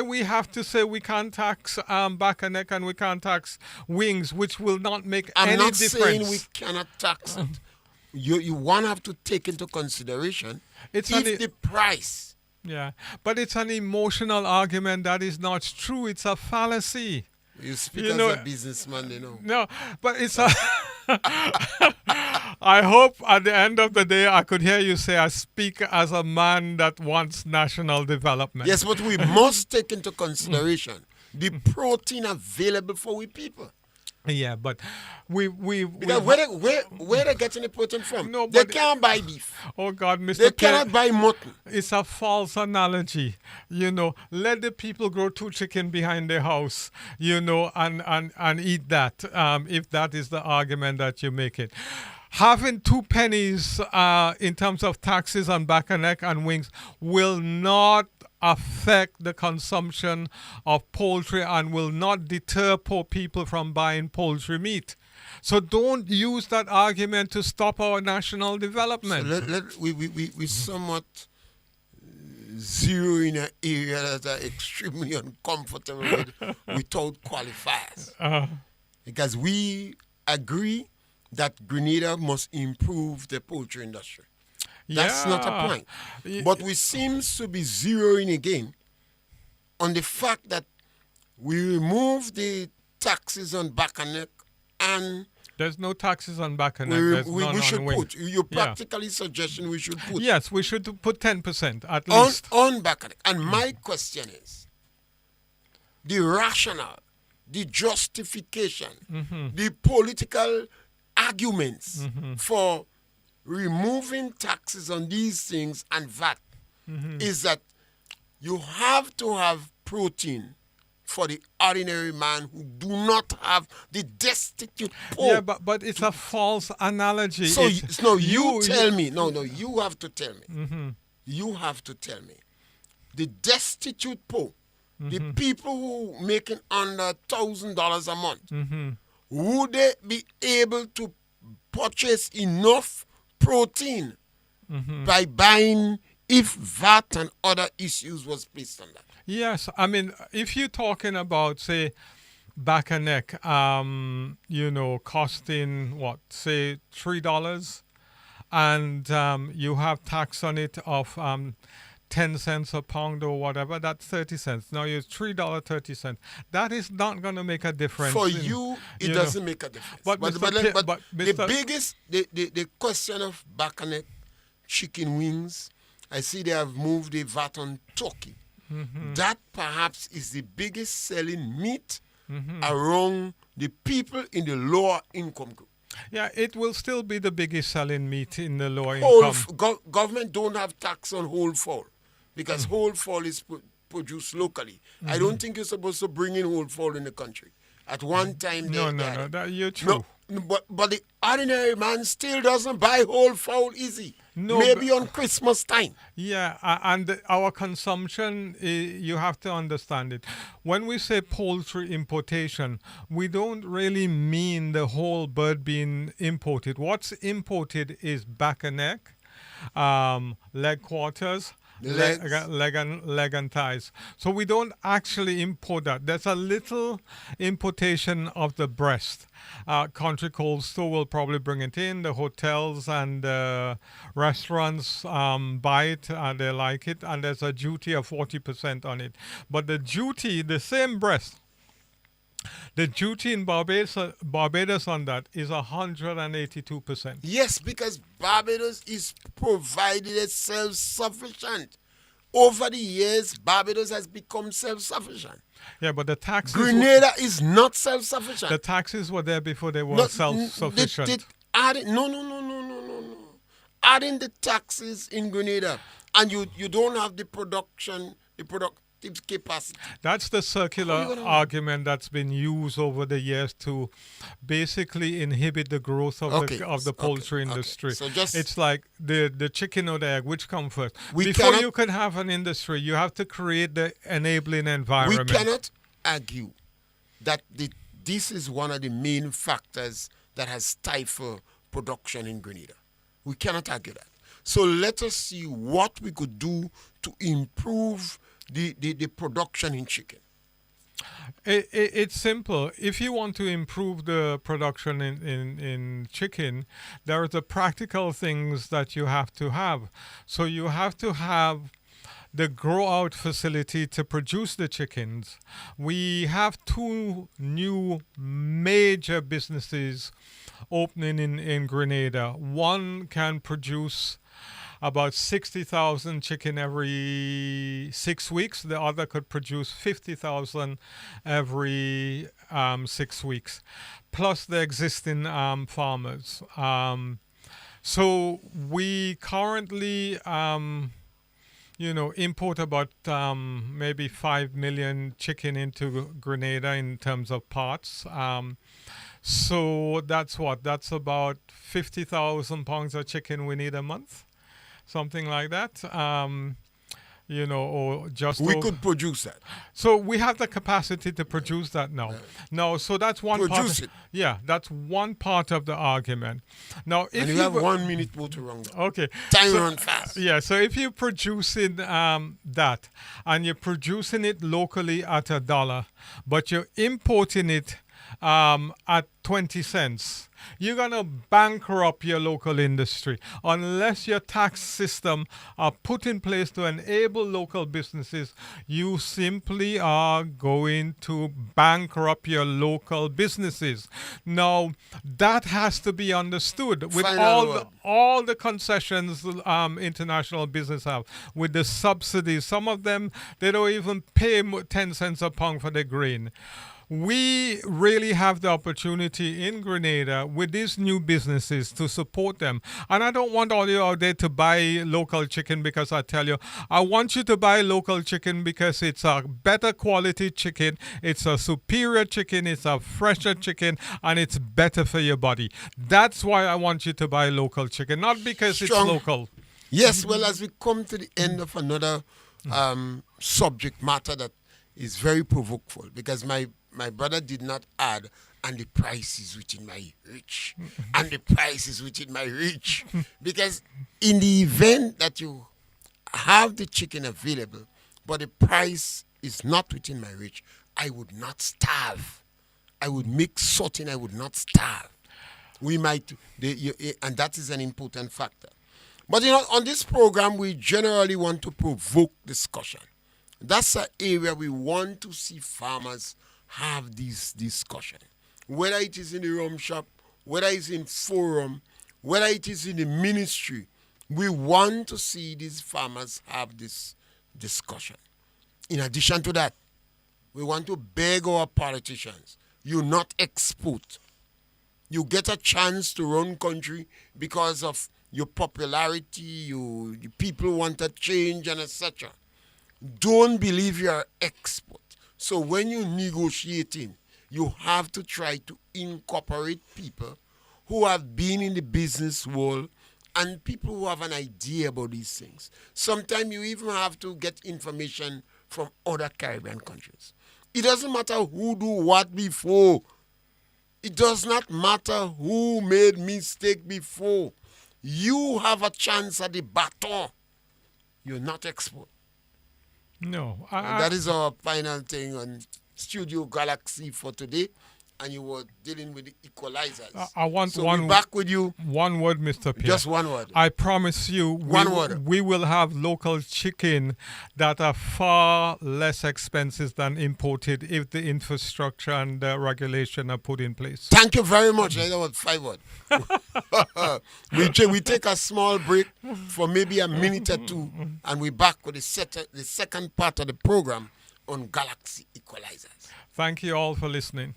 we have to say we can't tax back and neck and we can't tax wings, which will not make I'm any not difference. saying we cannot tax it. You one have to take into consideration It's if an- the price. Yeah, but it's an emotional argument that is not true. It's a fallacy. You speak You as know- a businessman, you know. No, but it's a. I hope at the end of the day I could hear you say I speak as a man that wants national development. Yes, but we must take into consideration the protein available for we people. Yeah, but we Because where they getting the protein from? No, They but- can't buy beef. Oh God, Mr. They Pierre, cannot buy mutton. it's a false analogy. Let the people grow 2 chicken behind their house, and eat that, if that is the argument that you make it. Having 2 pennies in terms of taxes on back and neck and wings will not affect the consumption of poultry and will not deter poor people from buying poultry meat. So don't use that argument to stop our national development. So we somewhat zero in an area that are extremely uncomfortable without qualifiers. Because we agree that Grenada must improve the poultry industry. That's not a Yeah. point. Y- But we seems to be zeroing again on the fact that we remove the taxes on Bacanek and There's no taxes on back and there's none we on should wing. put, you're Yeah. practically suggesting we should put Yes, we should put 10% at on, least. on Bacanek. And my question is, the rationale, the justification, the political arguments for removing taxes on these things and VAT is that you have to have protein for the ordinary man who do not have the destitute poor. Yeah, but it's a false analogy. So It's- no, you tell me. No, you have to tell me. You have to tell me. The destitute poor, the people who making under $1,000 a month, would they be able to purchase enough protein by buying if VAT and other issues was placed on that? Yes, I mean, if you're talking about, say, back and neck, costing what, say, $3, and you have tax on it of 10 cents a pound or whatever, that's 30 cents. Now you're $3.30. That is not going to make a difference. For in- you, it you know. doesn't make a difference. But But, Mr. but, Pierre- but but the Mr. biggest, the question of Bacanek chicken wings, I see they have moved the VAT on turkey. That perhaps is the biggest selling meat around the people in the lower income group. Yeah, it will still be the biggest selling meat in the lower Whole income. government don't have tax on whole fowl because whole fowl is produced locally. I don't think you're supposed to bring in whole fowl in the country. At one time, No, they had it. you're true. No, but the ordinary man still doesn't buy whole fowl easy. No, Maybe on Christmas time. Yeah, and our consumption, you have to understand it. When we say poultry importation, we don't really mean the whole bird being imported. What's imported is back and neck, leg quarters, Legs. leg and thighs. So we don't actually import that. There's a little importation of the breast. Country Cold Store will probably bring it in. The hotels and restaurants buy it, they like it, and there's a duty of 40% on it. But the duty, the same breast, the duty in Barbados on that is 182%. Yes, because Barbados is provided as self-sufficient. Over the years, Barbados has become self-sufficient. Yeah, but the taxes. Grenada is not self-sufficient. The taxes were there before they were Not- self-sufficient. No. Adding the taxes in Grenada, and you don't have the productive capacity. That's the circular How you gonna- argument that's been used over the years to basically inhibit the growth of Okay, the poultry okay. industry. So just- it's like the chicken or the egg, which come first? We Before cannot- you can have an industry, you have to create the enabling environment. We cannot argue that this is one of the main factors that has stifled production in Grenada. We cannot argue that. So let us see what we could do to improve the production in chicken. It's simple. If you want to improve the production in chicken, there are the practical things that you have to have. So you have to have the grow out facility to produce the chickens. We have two new major businesses opening in Grenada. One can produce about 60,000 chicken every 6 weeks. The other could produce 50,000 every 6 weeks, plus the existing farmers. So we currently, import about maybe 5 million chicken into Grenada in terms of parts. So that's what? That's about 50,000 pounds of chicken we need a month. Something like that, or just We could produce that. So we have the capacity to produce that now. No, so that's one Produce part. it. Yeah, that's one part of the argument. Now, if And you have 1 minute more to run down. okay, Time so, run fast. Yeah, so if you're producing that and you're producing it locally at $1, but you're importing it at 20 cents. You're going to bankrupt your local industry unless your tax system are put in place to enable local businesses. You simply are going to bankrupt your local businesses. Now, that has to be understood with Final word. all the concessions international business have, with the subsidies. Some of them, they don't even pay 10 cents a pound for the grain. We really have the opportunity in Grenada with these new businesses to support them. And I don't want all you out there to buy local chicken, because I tell you, I want you to buy local chicken because it's a better quality chicken, it's a superior chicken, it's a fresher chicken, and it's better for your body. That's why I want you to buy local chicken, not because Strong. it's local. Yes, well, as we come to the end of another subject matter that is very provokeful, because my brother did not add, and the price is within my reach, and the price is within my reach, because in the event that you have the chicken available, but the price is not within my reach, I would not starve. I would make certain I would not starve. We might, and that is an important factor. But on this program, we generally want to provoke discussion. That's an area we want to see farmers have this discussion. Whether it is in the rum shop, whether it's in forum, whether it is in the ministry, we want to see these farmers have this discussion. In addition to that, we want to beg our politicians, you not export. You get a chance to run country because of your popularity, the people want a change and etc. Don't believe you're expert. So when you're negotiating, you have to try to incorporate people who have been in the business world and people who have an idea about these things. Sometimes you even have to get information from other Caribbean countries. It doesn't matter who do what before. It does not matter who made mistake before. You have a chance at the baton. You're not expert. No. And that is our final thing on Studio Galaxy for today. And you were dealing with the equalizers. I want so one. we're back with you. One word, Mr. Pierre. Just one word. I promise you, One word. we will have local chicken that are far less expensive than imported if the infrastructure and the regulation are put in place. Thank you very much. I know what 5 words. we take a small break for maybe a minute or two, and we're back with the second part of the program on Galaxy Equalizers. Thank you all for listening.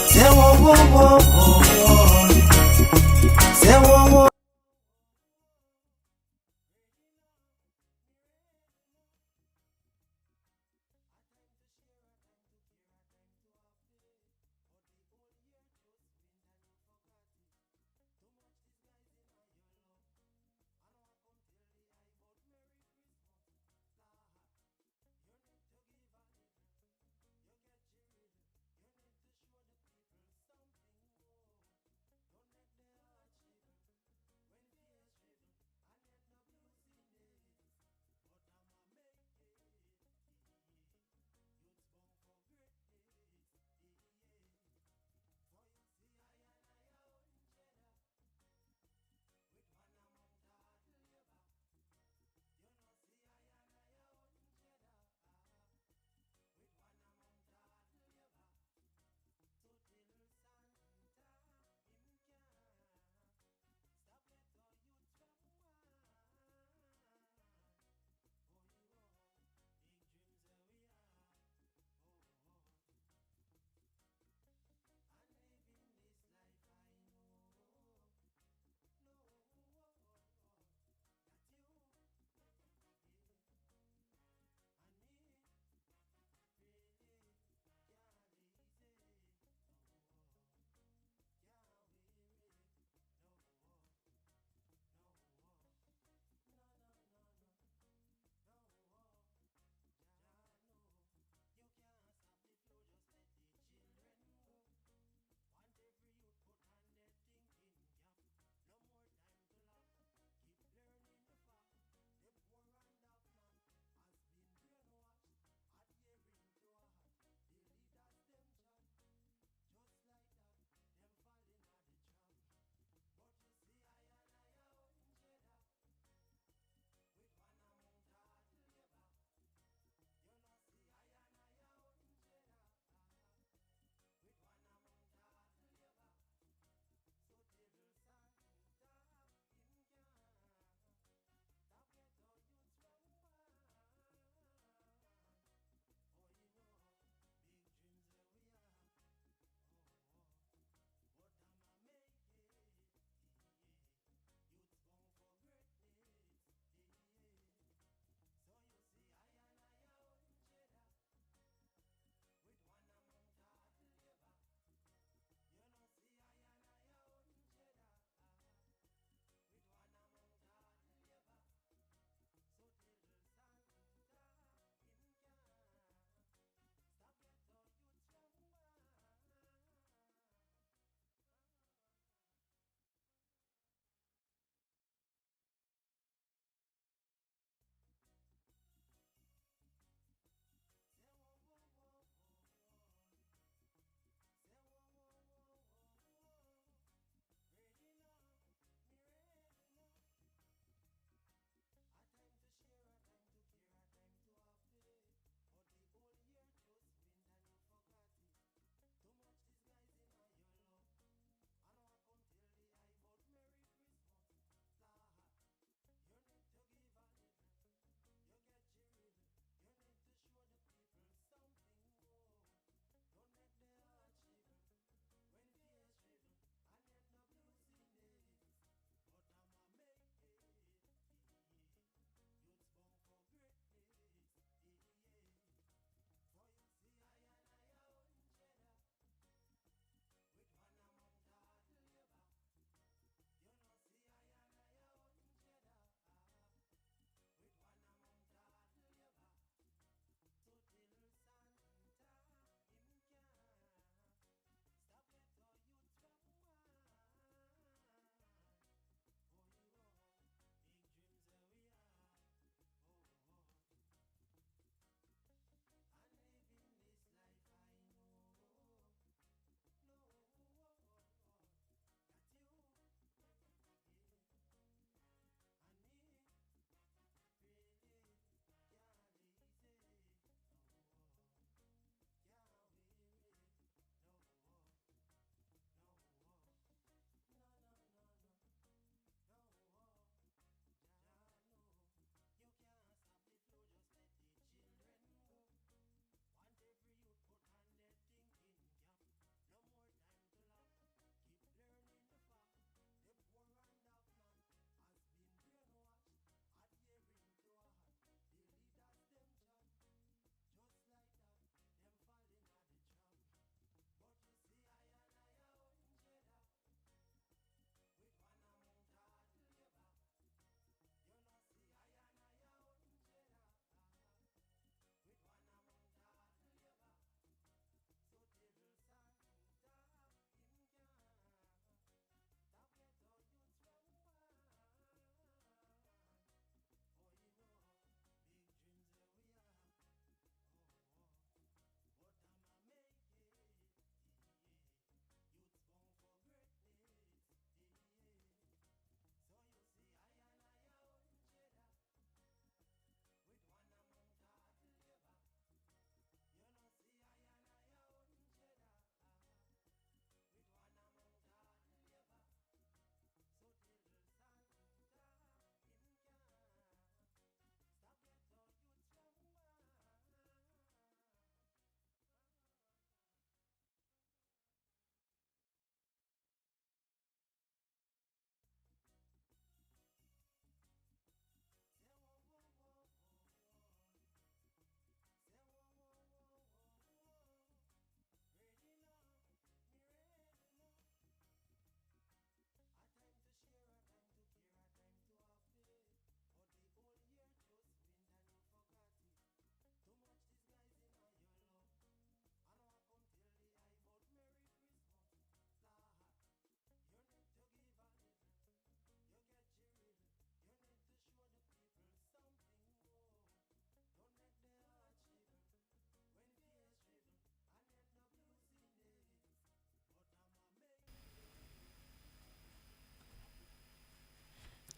Say whoa, whoa, whoa, whoa, whoa. Say whoa, whoa.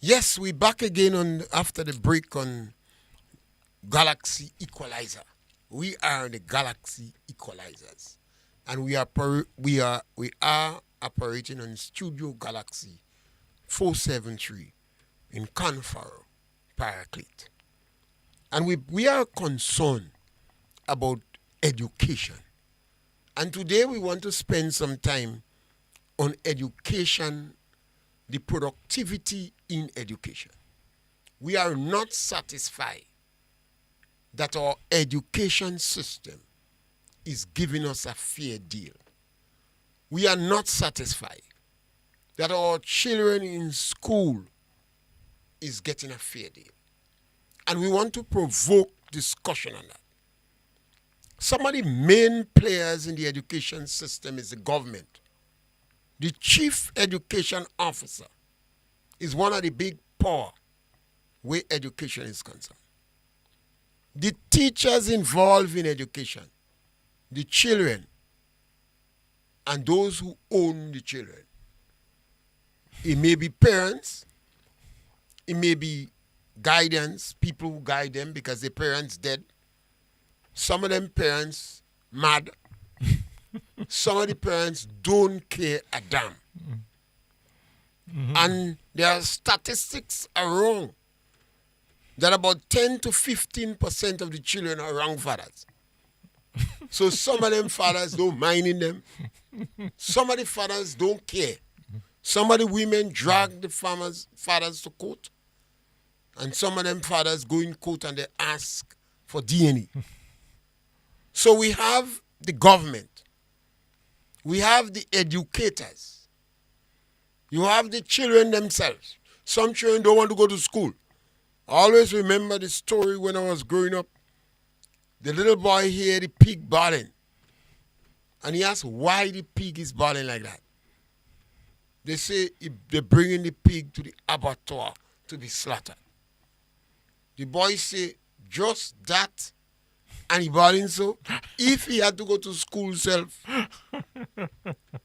Yes, we back again on after the break on Galaxy Equalizer. We are the Galaxy Equalizers, and we are operating on Studio Galaxy 473 in Confero, Paraclete, and we are concerned about education. And today we want to spend some time on education, the productivity in education. We are not satisfied that our education system is giving us a fair deal. We are not satisfied that our children in school is getting a fair deal. And we want to provoke discussion on that. Some of the main players in the education system is the government. The chief education officer is one of the big power where education is concerned. The teachers involved in education, the children, and those who own the children. It may be parents, it may be guidance, people who guide them because their parents dead. Some of them parents mad. Some of the parents don't care a damn. And their statistics are wrong. That about 10 to 15% of the children are wrong fathers. So some of them fathers don't mind in them. Some of the fathers don't care. Some of the women drag the fathers to court. And some of them fathers go in court and they ask for DNA. So we have the government. We have the educators. You have the children themselves. Some children don't want to go to school. I always remember the story when I was growing up. The little boy heard the pig bawling. And he asked why the pig is bawling like that. They say they're bringing the pig to the abattoir to be slaughtered. The boy say, just that, and he bawling so, if he had to go to school self.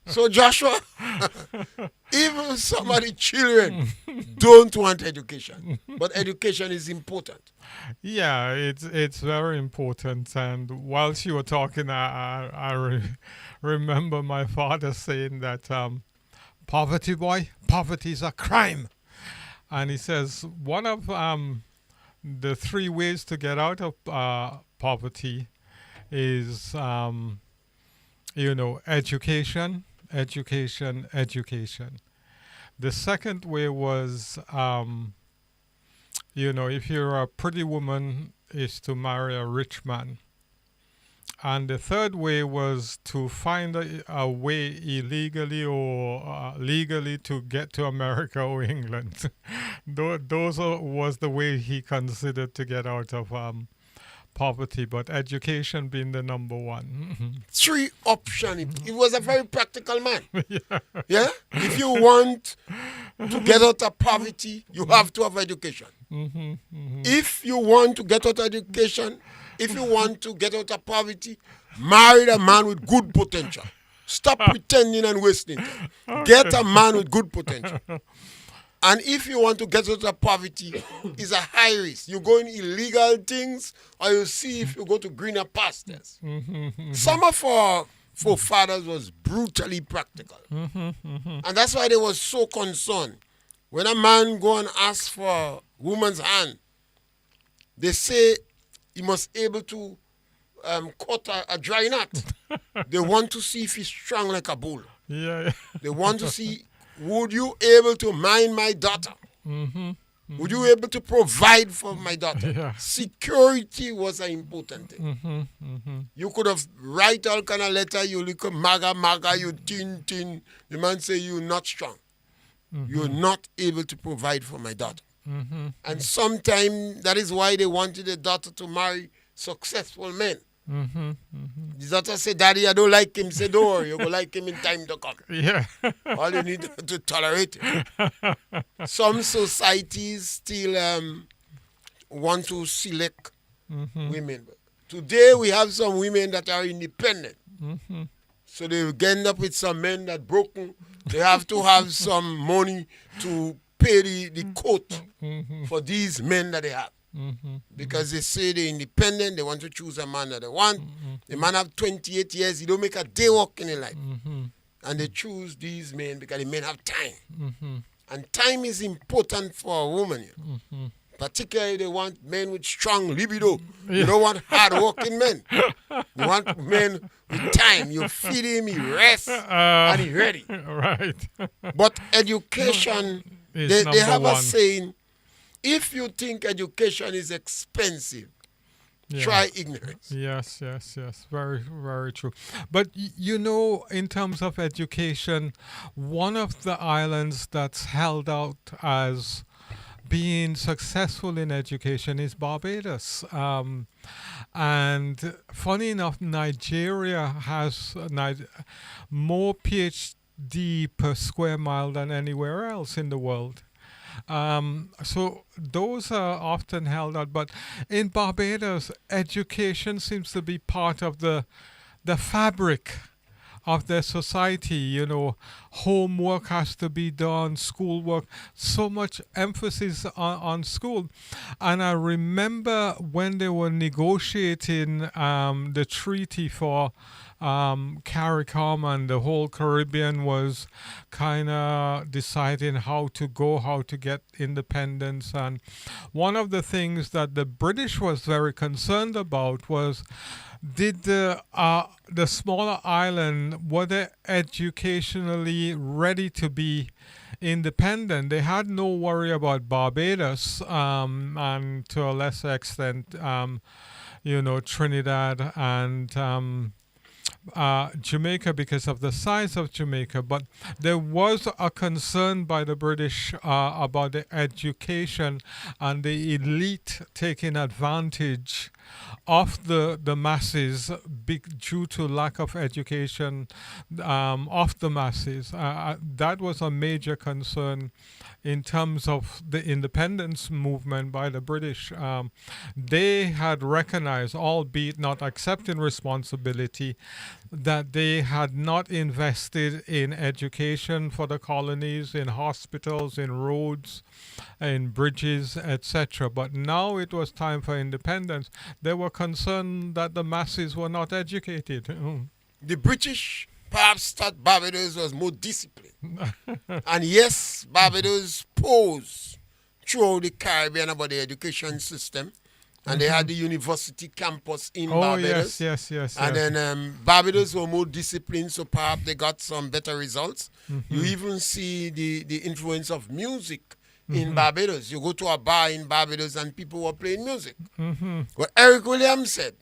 So Joshua, even some of the children don't want education, but education is important. Yeah, it's very important. And whilst you were talking, I remember my father saying that poverty, boy, poverty is a crime. And he says one of the three ways to get out of poverty is, education, education, education. The second way was, if you're a pretty woman, is to marry a rich man. And the third way was to find a way illegally or legally to get to America or England. Those was the way he considered to get out of poverty, but education being the number one. Three options. He was a very practical man. Yeah? If you want to get out of poverty, you have to have education. If you want to get out of education, if you want to get out of poverty, marry a man with good potential. Stop pretending and wasting time. Get a man with good potential. And if you want to get out of poverty, it's a high risk. You go in illegal things, or you see if you go to greener pastures. Some of our forefathers was brutally practical. And that's why they was so concerned. When a man go and ask for a woman's hand, they say he must able to cut a dry nut. They want to see if he's strong like a bull. Yeah. They want to see, would you able to mind my daughter? Would you able to provide for my daughter? Yeah. Security was an important thing. You could have write all kind of letter, you look at maga, you tin. The man say you're not strong. You're not able to provide for my daughter. And sometimes that is why they wanted the daughter to marry successful men. The daughter said, Daddy, I don't like him. Say, don't worry, you're going to like him in time to come. Yeah. All you need to tolerate him. Some societies still want to select women. Today we have some women that are independent. So they end up with some men that broken. They have to have some money to pay the coat for these men that they have. Because they say they're independent, they want to choose a man that they want. The man have 28 years, he don't make a day work in his life. And they choose these men because the men have time. And time is important for a woman. Particularly they want men with strong libido. You don't want hard-working men. You want men with time. You feed him, he rests, and he's ready. Right. But education, they have a saying, if you think education is expensive, try ignorance. Yes. Very, very true. But you know, in terms of education, one of the islands that's held out as being successful in education is Barbados. And funny enough, Nigeria has more PhD per square mile than anywhere else in the world. So those are often held out, but in Barbados, education seems to be part of the fabric of their society. You know, homework has to be done, schoolwork, so much emphasis on school. And I remember when they were negotiating the treaty for CARICOM, and the whole Caribbean was kind of deciding how to get independence. And one of the things that the British was very concerned about was, did the smaller island, were they educationally ready to be independent? They had no worry about Barbados, and to a lesser extent, Trinidad and Jamaica, because of the size of Jamaica. But there was a concern by the British about the education and the elite taking advantage of the masses due to lack of education of the masses. That was a major concern in terms of the independence movement by the British. They had recognized, albeit not accepting responsibility, that they had not invested in education for the colonies, in hospitals, in roads, in bridges, etc. But now it was time for independence. They were concerned that the masses were not educated. The British perhaps thought Barbados was more disciplined. And yes, Barbados posed throughout the Caribbean about the education system. And they had the university campus in Barbados. Yes. And then Barbados were more disciplined, so perhaps they got some better results. You even see the influence of music in Barbados. You go to a bar in Barbados and people were playing music. But Eric Williams said,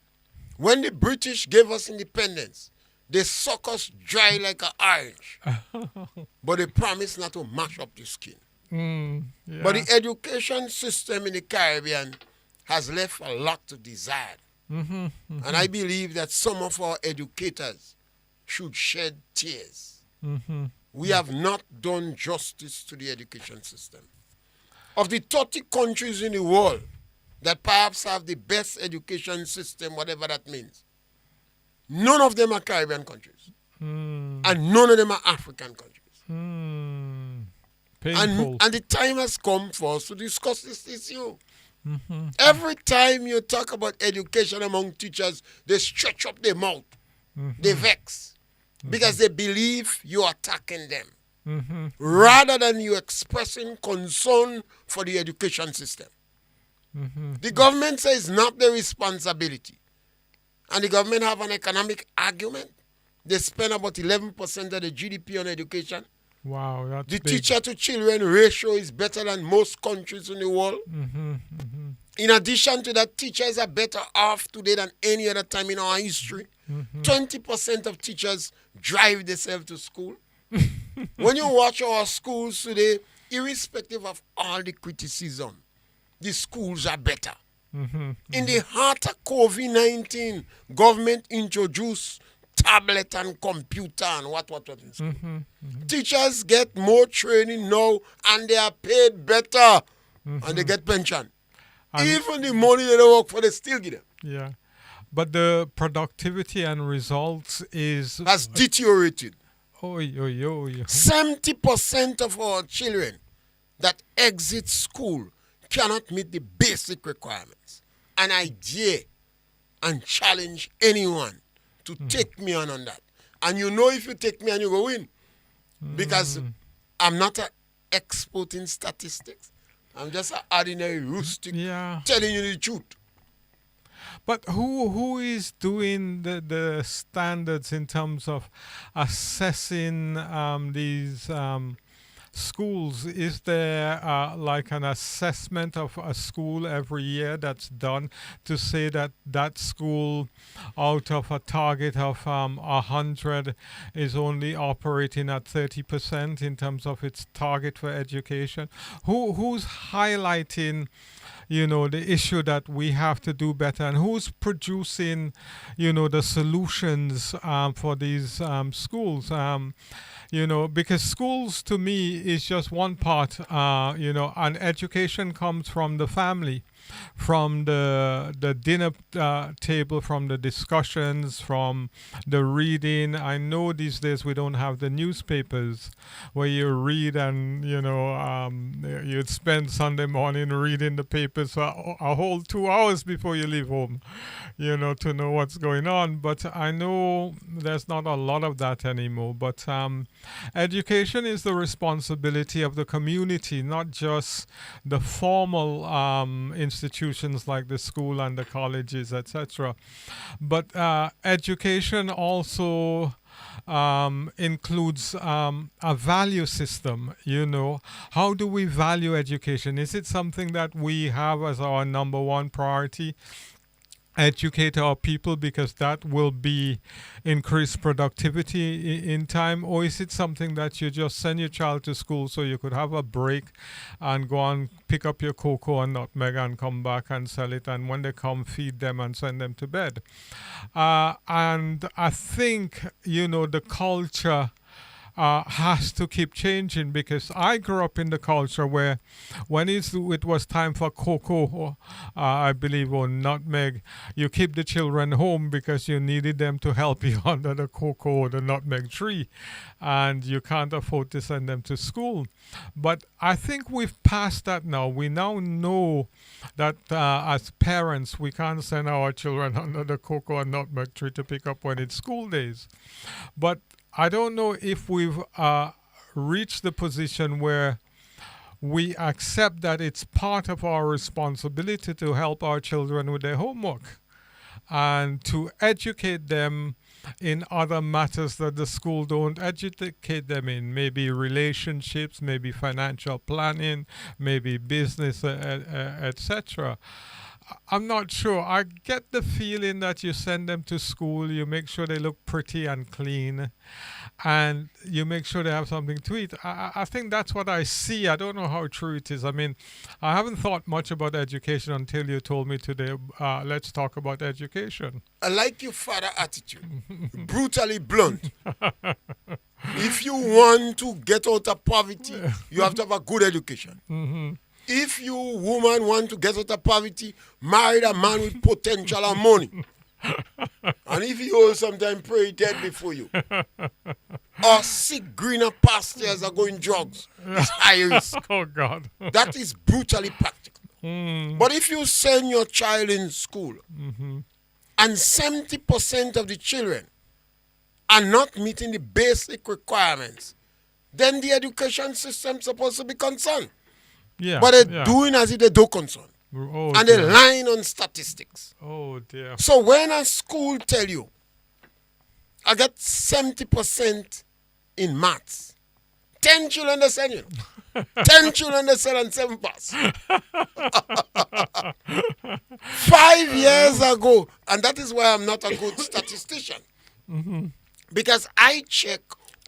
when the British gave us independence, they suck us dry like an orange. But they promised not to mash up the skin. But the education system in the Caribbean has left a lot to desire. And I believe that some of our educators should shed tears. We have not done justice to the education system. Of the 30 countries in the world that perhaps have the best education system, whatever that means, none of them are Caribbean countries. And none of them are African countries. Painful. And the time has come for us to discuss this issue. Every time you talk about education among teachers, they stretch up their mouth. They vex. Because they believe you are attacking them. Rather than you expressing concern for the education system. The government says it's not their responsibility. And the government have an economic argument. They spend about 11% of the GDP on education. Wow, that's the big. teacher to children ratio is better than most countries in the world. In addition to that, teachers are better off today than any other time in our history. 20% of teachers drive themselves to school. When you watch our schools today, irrespective of all the criticism, the schools are better. In the heart of COVID-19, government introduced tablet and computer and what in school. Teachers get more training now and they are paid better and they get pension. Even the money they don't work for, they still get them. Yeah. But the productivity and results has deteriorated. 70% 70% of our children that exit school cannot meet the basic requirements. And I dare and challenge anyone to take me on that. And you know if you take me on, you go win. Because I'm not an expert in statistics. I'm just an ordinary rustic telling you the truth. But who is doing the standards in terms of assessing these schools? Is there like an assessment of a school every year that's done to say that that school out of a target of 100 is only operating at 30% in terms of its target for education? Who's highlighting the issue that we have to do better, and who's producing the solutions for these schools? Because schools to me is just one part, and education comes from the family, from the dinner table, from the discussions, from the reading. I know these days we don't have the newspapers where you read and, you'd spend Sunday morning reading the papers for a whole 2 hours before you leave home, to know what's going on. But I know there's not a lot of that anymore. But education is the responsibility of the community, not just the formal institutions like the school and the colleges, etc. But education also includes a value system. How do we value education? Is it something that we have as our number one priority? Educate our people because that will be increased productivity in time, or is it something that you just send your child to school so you could have a break and go and pick up your cocoa and nutmeg and come back and sell it, and when they come feed them and send them to bed? And I think the culture has to keep changing, because I grew up in the culture where when it was time for cocoa, I believe, or nutmeg, you keep the children home because you needed them to help you under the cocoa or the nutmeg tree, and you can't afford to send them to school. But I think we've passed that now. We now know that as parents, we can't send our children under the cocoa and nutmeg tree to pick up when it's school days. But I don't know if we've reached the position where we accept that it's part of our responsibility to help our children with their homework and to educate them in other matters that the school don't educate them in, maybe relationships, maybe financial planning, maybe business, etc. I'm not sure. I get the feeling that you send them to school, you make sure they look pretty and clean, and you make sure they have something to eat. I think that's what I see. I don't know how true it is. I mean, I haven't thought much about education until you told me today, let's talk about education. I like your father attitude. Brutally blunt. If you want to get out of poverty, you have to have a good education. Mm-hmm. If you woman want to get out of poverty, marry a man with potential and money. And if you old sometimes pray dead before you. Or sick greener pastures are going drugs. It's high risk. Oh God. That is brutally practical. But if you send your child in school and 70% of the children are not meeting the basic requirements, then the education system is supposed to be concerned. Yeah, but they're doing as if they don't concern. Oh, and they're lying on statistics. Oh, dear. So when a school tell you, I got 70% in maths, 10 children they send you. 10 children they send and 7 pass. 5 years ago, and that is why I'm not a good statistician. Because I check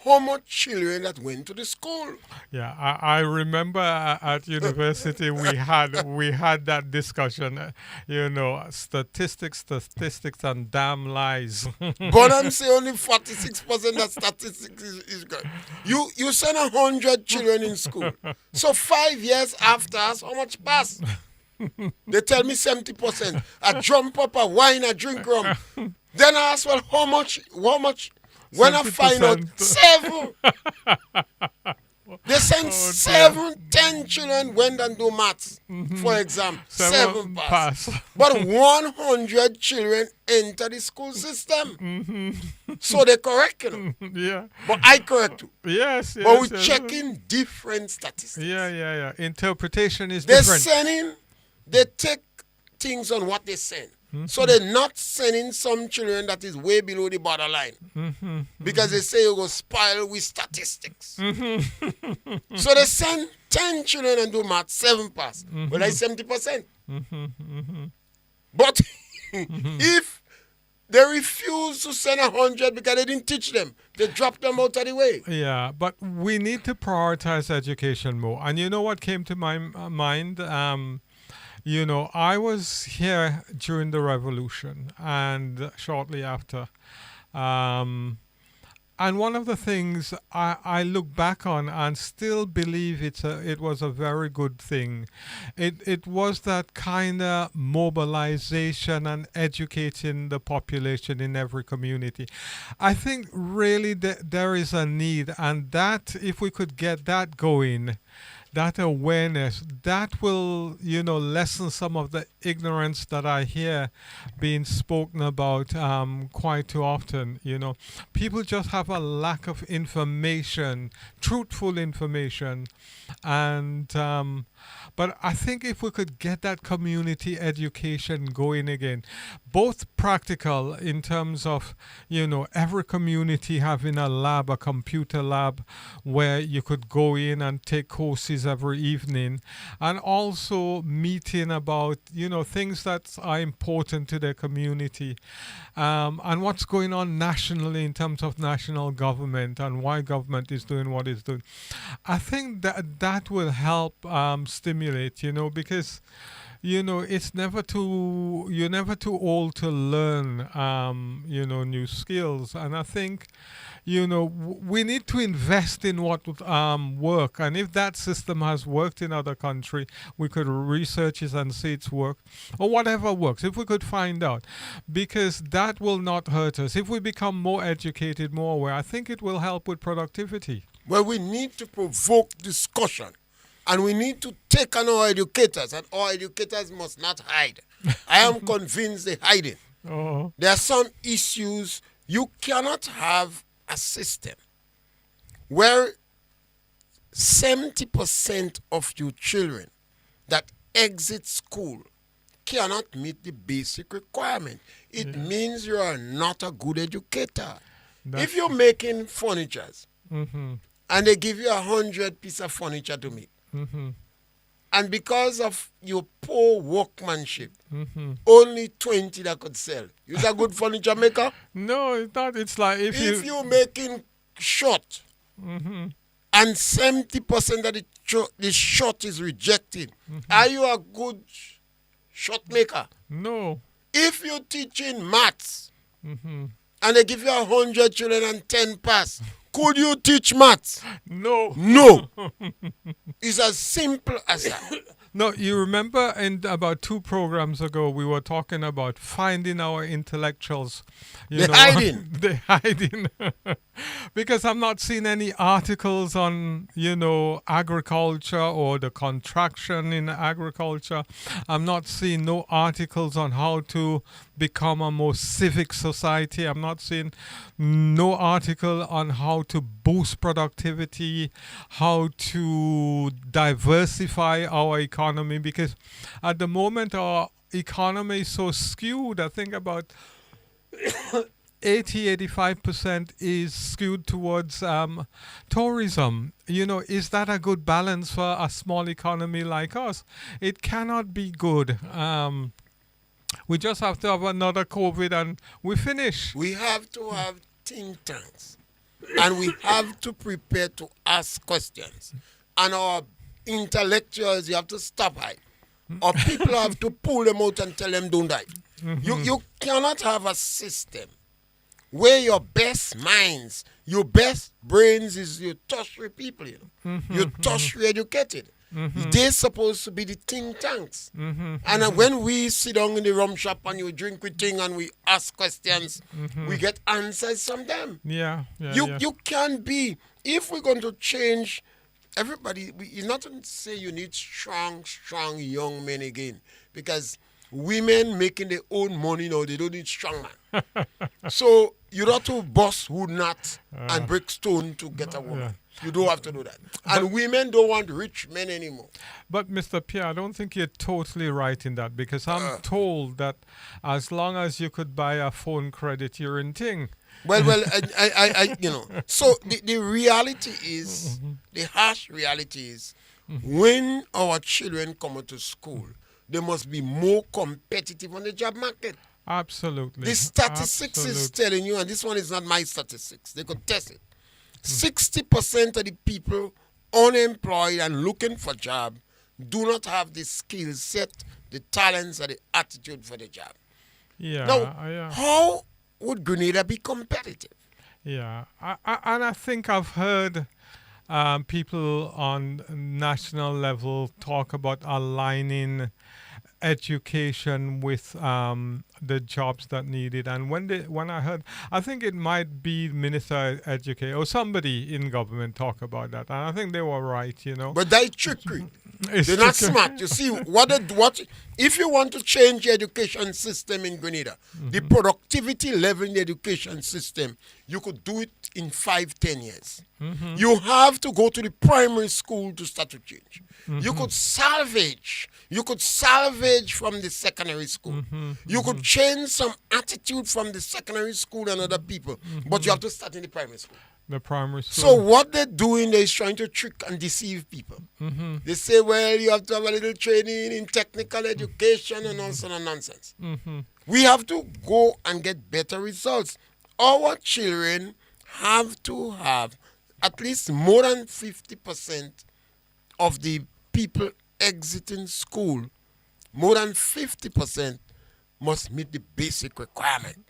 how much children that went to the school. Yeah, I remember at university we had that discussion. Statistics, and damn lies. But I'm saying only 46% of statistics is good. You send 100 children in school. So 5 years after us, how much pass? They tell me 70%. I jump up, I wine, I drink rum. Then I ask, well, how much? When 70%. I find out 7. They send dear. 10 children went and do maths for exam. 7 pass. pass. But 100 children enter the school system. So they correct, Yeah. But I correct you. Yes, yes. But we're yes. checking different statistics. Yeah. Interpretation is They're different. sending, they take things on what they send. So they're not sending some children that is way below the borderline. Because they say you go spoil with statistics. So they send 10 children and do math, 7 pass. Well, that's 70%. But if they refuse to send 100 because they didn't teach them, they drop them out of the way. Yeah, but we need to prioritize education more. And you know what came to my mind? I was here during the revolution and shortly after. And one of the things I look back on and still believe it was a very good thing. It was that kind of mobilization and educating the population in every community. I think really there is a need, and that if we could get that going, that awareness, that will, lessen some of the ignorance that I hear being spoken about quite too often. People just have a lack of information, truthful information, and but I think if we could get that community education going again, both practical in terms of, every community having a lab, a computer lab, where you could go in and take courses every evening, and also meeting about, things that are important to their community, and what's going on nationally in terms of national government and why government is doing what it's doing. I think that will help stimulate, because it's you're never too old to learn new skills. And I think we need to invest in what work, and if that system has worked in other country, we could research it and see its work, or whatever works, if we could find out, because that will not hurt us. If we become more educated, more aware, I think it will help with productivity. Well, we need to provoke discussion. And we need to take on our educators, and our educators must not hide. I am convinced they're hiding. Oh. There are some issues. You cannot have a system where 70% of your children that exit school cannot meet the basic requirement. It means you are not a good educator. If you're making furnitures and they give you 100 pieces of furniture to make, and because of your poor workmanship, only 20 that could sell. You're a good furniture maker? No, it's not. It's like If you're making short and 70% of the short is rejected, are you a good short maker? No. If you're teaching maths and they give you 100 children and 10 pass, could you teach maths? No. No. It's as simple as that. No, you remember about 2 programs ago, we were talking about finding our intellectuals. They're hiding. They're hiding. Because I'm not seeing any articles on, agriculture or the contraction in agriculture. I'm not seeing no articles on how to become a more civic society. I'm not seeing no article on how to boost productivity, how to diversify our economy, because at the moment our economy is so skewed. I think about 85% is skewed towards tourism. Is that a good balance for a small economy like us? It cannot be good. We just have to have another COVID and we finish. We have to have think tanks. And we have to prepare to ask questions. And our intellectuals, you have to stop hide. Or people have to pull them out and tell them don't die. You cannot have a system where your best minds, your best brains is your tertiary people. You're tertiary educated. They're supposed to be the think tanks. And when we sit down in the rum shop and you drink with thing and we ask questions, we get answers from them. Yeah. You can be, if we're going to change everybody, it's not to say you need strong young men again, because women making their own money now, they don't need strong man. So you don't have to bust wood nut and break stone to get a woman. You don't have to do that. And women don't want rich men anymore. But Mr. Pierre, I don't think you're totally right in that, because I'm told that as long as you could buy a phone credit, you're in thing. Well, So the reality is, the harsh reality is, when our children come into school, they must be more competitive on the job market. Absolutely. The statistics is telling you, and this one is not my statistics, they could test it. 60% of the people unemployed and looking for job do not have the skill set, the talents, or the attitude for the job. Yeah. Now, how would Grenada be competitive? Yeah. And I think I've heard people on national level talk about aligning education with the jobs that needed. And when I heard, I think it might be Minister of Education or somebody in government talk about that, and I think they were right. But that's trickery. They're not smart. You see, what if you want to change the education system in Grenada, the productivity level in the education system, you could do it in 5-10 years. You have to go to the primary school to start to change. You could salvage. You could salvage from the secondary school. You could change some attitude from the secondary school and other people, but you have to start in the primary school. The primary school. So what they're doing is trying to trick and deceive people. They say, well, you have to have a little training in technical education and all sort of nonsense. We have to go and get better results. Our children have to have at least more than 50% of the people exiting school, more than 50% must meet the basic requirement.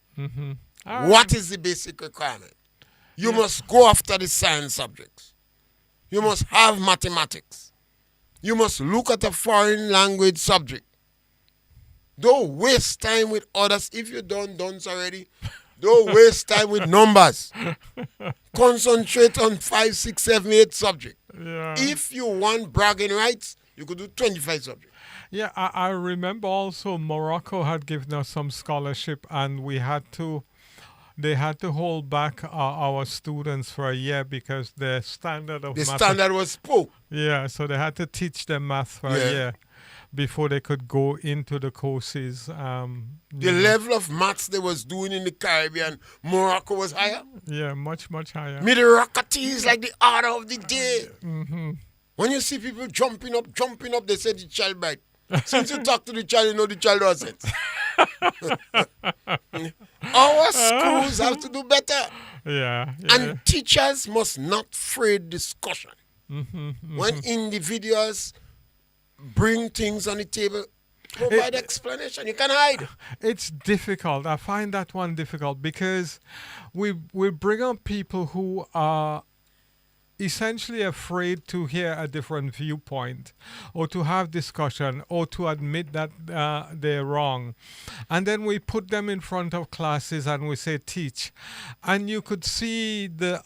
What is the basic requirement? You must go after the science subjects. You must have mathematics. You must look at a foreign language subject. Don't waste time with others. If you don't already, don't waste time with numbers. Concentrate on 5, 6, 7, 8 subjects. Yeah. If you want bragging rights, you could do 25 subjects. Yeah, I remember also Morocco had given us some scholarship, and they had to hold back our students for a year because the standard of The math. standard was poor. Yeah, so they had to teach them math for a year before they could go into the courses. The level of maths they was doing in the Caribbean, Morocco was higher. Yeah, much higher. Mediocrity is like the order of the day. When you see people jumping up, they say the child bright. Since you talk to the child, you know the child doesn't. Our schools have to do better. Yeah. And teachers must not afraid discussion. When individuals bring things on the table, provide explanation. You can hide. It's difficult. I find that one difficult because we bring up people who are essentially afraid to hear a different viewpoint or to have discussion or to admit that they're wrong. And then we put them in front of classes and we say, teach. And you could see the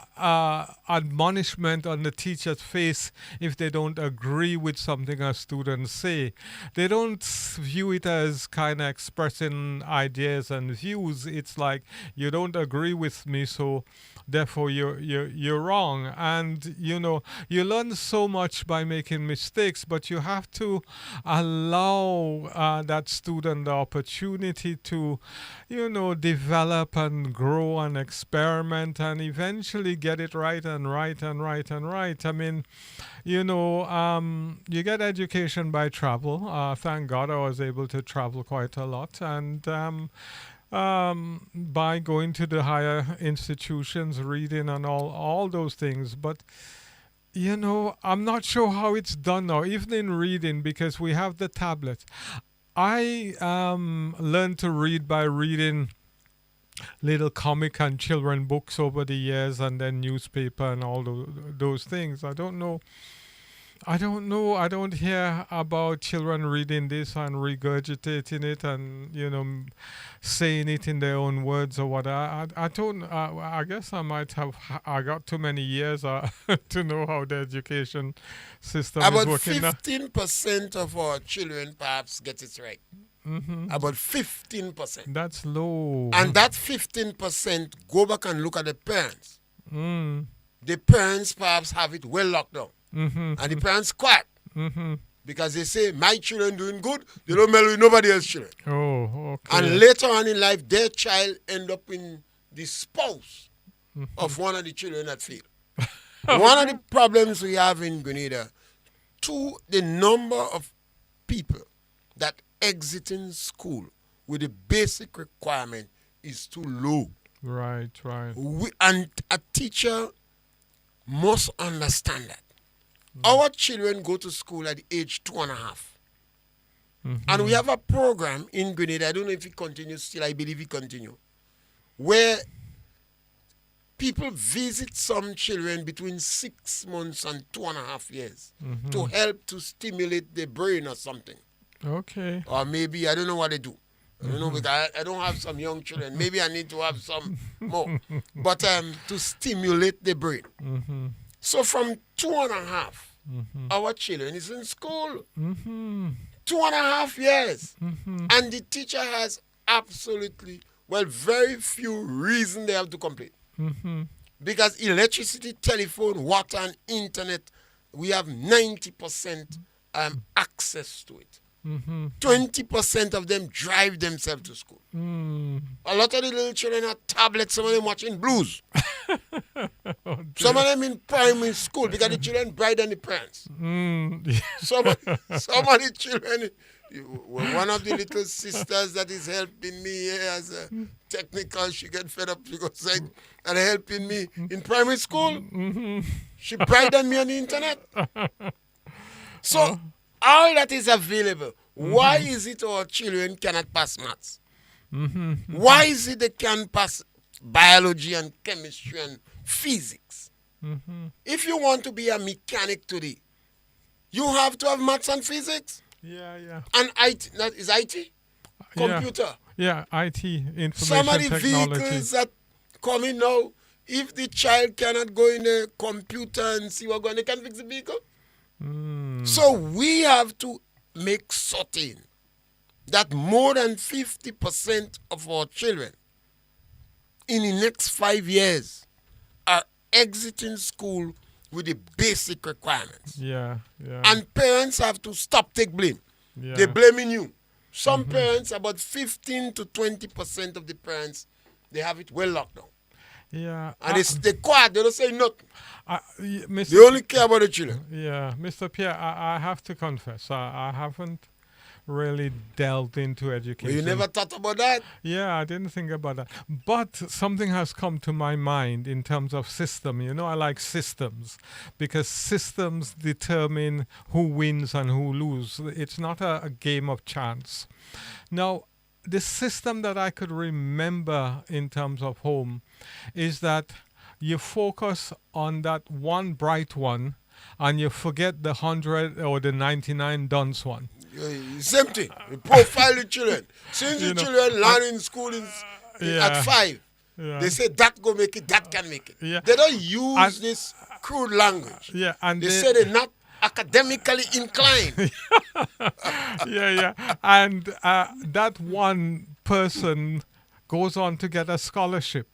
admonishment on the teacher's face if they don't agree with something a student say. They don't view it as kind of expressing ideas and views. It's like, you don't agree with me, so therefore you're wrong. And you learn so much by making mistakes, but you have to allow that student the opportunity to develop and grow and experiment and eventually get it right. I mean, you get education by travel. Thank God I was able to travel quite a lot, and by going to the higher institutions, reading and all those things. But, I'm not sure how it's done now, even in reading, because we have the tablet. I learned to read by reading little comic and children books over the years, and then newspaper and all those things. I don't know I don't know. I don't hear about children reading this and regurgitating it and, saying it in their own words or what. I don't, I guess I might have, I got too many years to know how the education system is About working now. 15% of our children perhaps get it right. About 15%. That's low. And that 15%, go back and look at the parents. Mm. The parents perhaps have it well locked down. And the parents quiet. Because they say, my children doing good, they don't meddle with nobody else's children. Oh, okay. And later on in life, their child end up in the spouse of one of the children that fail. One of the problems we have in Grenada, the number of people that exiting school with the basic requirement is too low. Right. And a teacher must understand that. Our children go to school at the age 2.5. And we have a program in Grenada, I don't know if it continues still, I believe it continues, where people visit some children between 6 months and 2.5 years to help to stimulate their brain or something. Okay. Or maybe, I don't know what they do. I don't know, because I don't have some young children. Maybe I need to have some more. But to stimulate the brain. So from 2.5, our children is in school. 2.5 years. And the teacher has absolutely, very few reasons they have to complain. Because electricity, telephone, water, and internet, we have 90% access to it. 20% of them drive themselves to school. A lot of the little children have tablets, some of them watching blues. Some of them in primary school because the children brighter than the parents. Some of the children, one of the little sisters that is helping me here as a technical, she get fed up, she goes like, and helping me in primary school. She brighter than me on the internet. So all that is available. Why is it our children cannot pass maths? Why is it they can pass biology and chemistry and physics? If you want to be a mechanic today, you have to have maths and physics. Yeah. And IT, that is IT? Computer. Yeah, IT, information Some of the technology. vehicles that come in now, if the child cannot go in a computer and see what's going on, they can fix the vehicle. So we have to make certain that more than 50% of our children in the next 5 years are exiting school with the basic requirements. Yeah. And parents have to stop take blame. Yeah. They're blaming you. Some parents, about 15 to 20% of the parents, they have it well locked down. Yeah. And they quiet, they don't say nothing. Mr. They only care about the children. Yeah, Mr. Pierre, I have to confess, I haven't really delved into education. Well, you never thought about that? Yeah, I didn't think about that. But something has come to my mind in terms of system. I like systems because systems determine who wins and who loses. It's not a game of chance. Now, the system that I could remember in terms of home is that you focus on that one bright one and you forget the 100 or the 99 dunce one. Same thing. You profile the children. Since the children learn in school at 5, they say that go make it, that can make it. Yeah. They don't use this crude language. Yeah, and they say they're not academically inclined. Yeah. And that one person goes on to get a scholarship.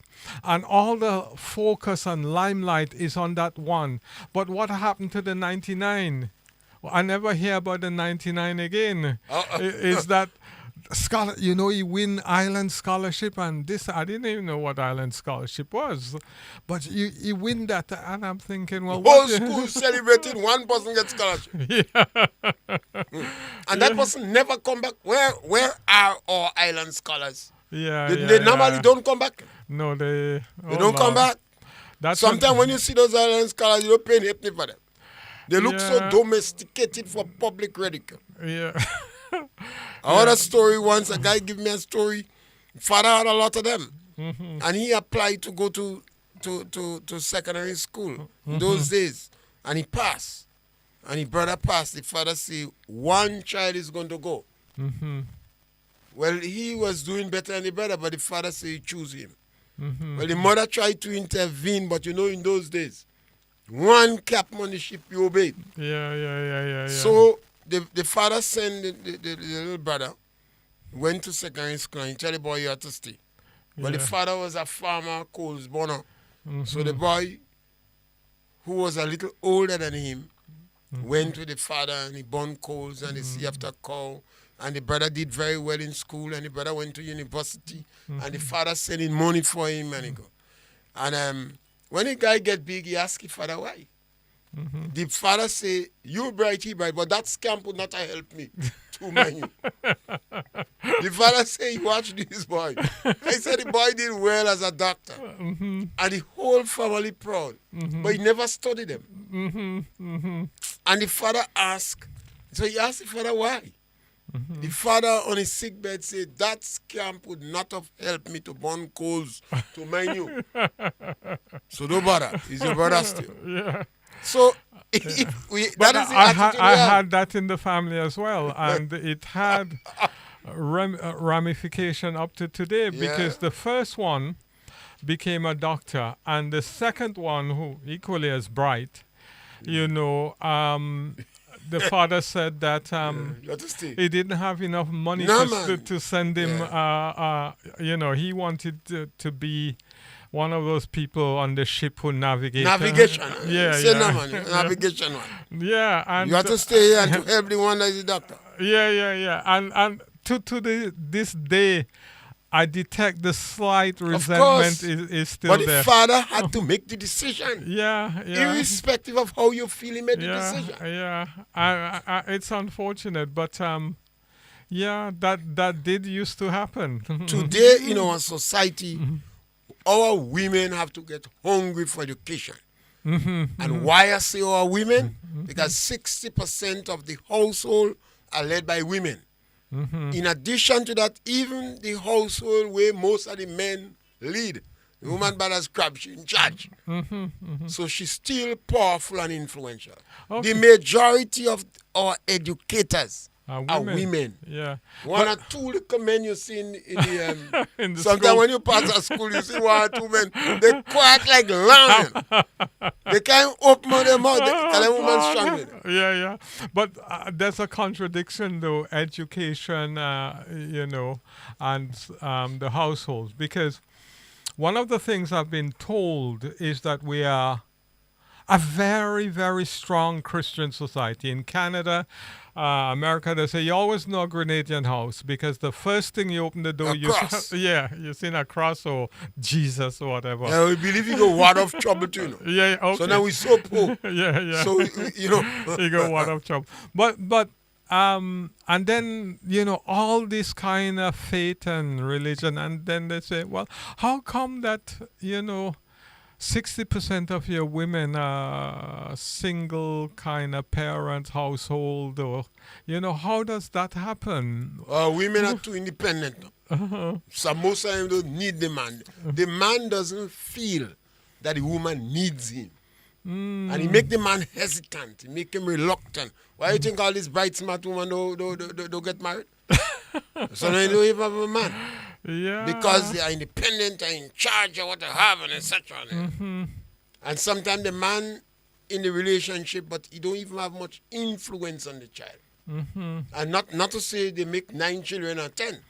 And all the focus and limelight is on that one. But what happened to the 99? Well, I never hear about the 99 again. Is that he win Island Scholarship and this, I didn't even know what Island Scholarship was. But you win that and I'm thinking, well, whole school celebrating one person gets scholarship. And that person never come back. Where are our Island scholars? They normally don't come back. No, they don't come back. Sometimes when you see those Island scholars, you don't pay any for them. They look so domesticated for public ridicule. Yeah. I heard a story once, a guy gave me a story. Father had a lot of them. And he applied to go to secondary school in those days. And he passed. and his brother passed, the father say, one child is going to go. Mm-hmm. Well, he was doing better than the brother, but the father say, choose him. Mm-hmm. Well, the mother tried to intervene, but in those days, one captain on the ship, you obeyed. Yeah. So the father sent the little brother, went to secondary school, and he tell the boy you have to stay. But the father was a farmer, coals burner. Mm-hmm. So the boy, who was a little older than him, went with the father and he burned coals and he see after cow. And the brother did very well in school and the brother went to university and the father sent in money for him and he go. And when the guy get big, he ask his father why. The father say, you bright, he bright, but that scamp would not help me to mind you. The father say, watch this boy. I said the boy did well as a doctor. And the whole family proud. But he never studied them. And the father asked, so he asked the father why. The father on his sick bed said, that scamp would not have helped me to burn coals to mind you. So don't bother. He's your brother still. Yeah. So if we, But that is the I attitude we have. had that in the family as well, and it had ramification up to today because the first one became a doctor, and the second one, who equally as bright, the father said that he didn't have enough money to send him. He wanted to be one of those people on the ship who navigate. Navigation. Navigation one. Yeah, and you have to stay here and to help the one that is the doctor. Yeah. And to this day, I detect the slight resentment is still there. But the father had to make the decision. Yeah. Irrespective of how you feel, he made the decision. Yeah. It's unfortunate, but that did used to happen. Today, in our society, our women have to get hungry for education. And why I say our women? Because 60% of the household are led by women. In addition to that, even the household where most of the men lead, the woman badass crab, she's in charge. So she's still powerful and influential. The majority of our educators are women. Yeah. One or two little men you see in the in the sometimes school. when you pass a school, you see one or two men, they quiet like lion. They can't open their mouth because the woman's strong. Yeah. But there's a contradiction, though, education, and the households. Because one of the things I've been told is that we are a very, very strong Christian society. In Canada, America, they say you always know a Grenadian house because the first thing you open the door, you see a cross or Jesus or whatever. Yeah, we believe you go word of trouble too. Yeah, okay. So now we so poor. Yeah. So you go word of trouble. But and then all this kind of faith and religion, and then they say, well, how come that 60% of your women are single kind of parent household, or how does that happen? Women are too independent. So most of them don't need the man. The man doesn't feel that the woman needs him. And he make the man hesitant. He make him reluctant. Why you think all these bright smart women don't get married? So they don't even have a man. Yeah. Because they are independent and in charge of what they have and etc. And sometimes the man in the relationship, but he don't even have much influence on the child. And not to say they make 9 children or 10.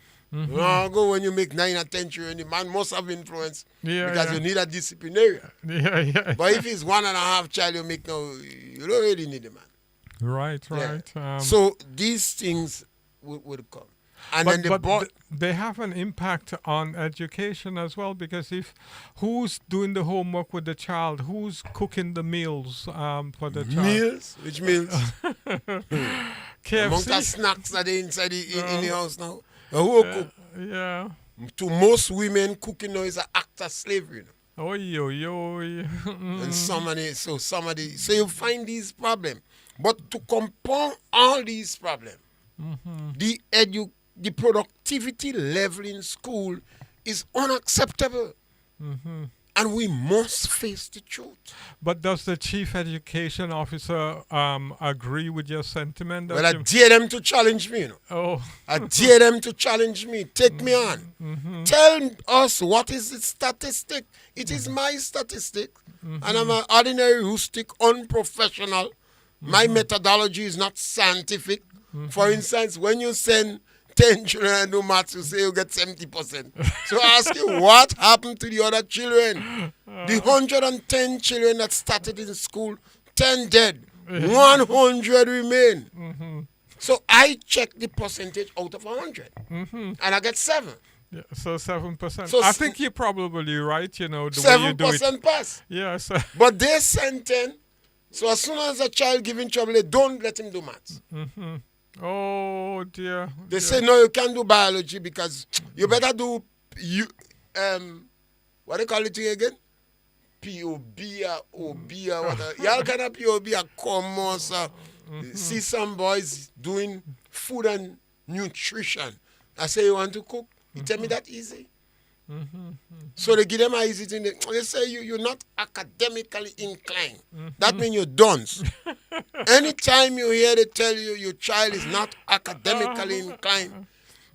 Go when you make 9 or 10 children, the man must have influence because you need a disciplinarian. Yeah. But if it's 1.5 child you make now, you don't really need a man. Right. So these things would come. And then they have an impact on education as well, because who's doing the homework with the child, who's cooking the meals for the child? Meals? Which meals? KFC? Among the snacks that are inside in the house now. Who cook? Yeah. To most women, cooking now is an act of slavery. Oy. And so you find these problems. But to compound all these problems, the productivity level in school is unacceptable. And we must face the truth. But does the chief education officer agree with your sentiment? That Well, I dare them to challenge me, you know. oh, I dare them to challenge me. Take me on. Tell us what is the statistic. It is my statistic. And I'm an ordinary, rustic, unprofessional. My methodology is not scientific. For instance, when you send 10 children and do maths, you say you get 70%. So I ask you, what happened to the other children? The 110 children that started in school, 10 dead, 100 remain. So I check the percentage out of 100, and I get 7. yeah, so 7%. So I think you're probably right, the way you do it. 7% pass. Yeah, so, But they sent 10. So as soon as a child gives in trouble, they don't let him do maths. oh dear. They say, no, you can't do biology because you better do, what they call it again? POB or OB or whatever. Y'all kind of POB or commerce. See some boys doing food and nutrition. I say, you want to cook? You tell me that easy. So they give them an easy thing. They say you're not academically inclined. That means you're dunce. Anytime you hear they tell you your child is not academically inclined,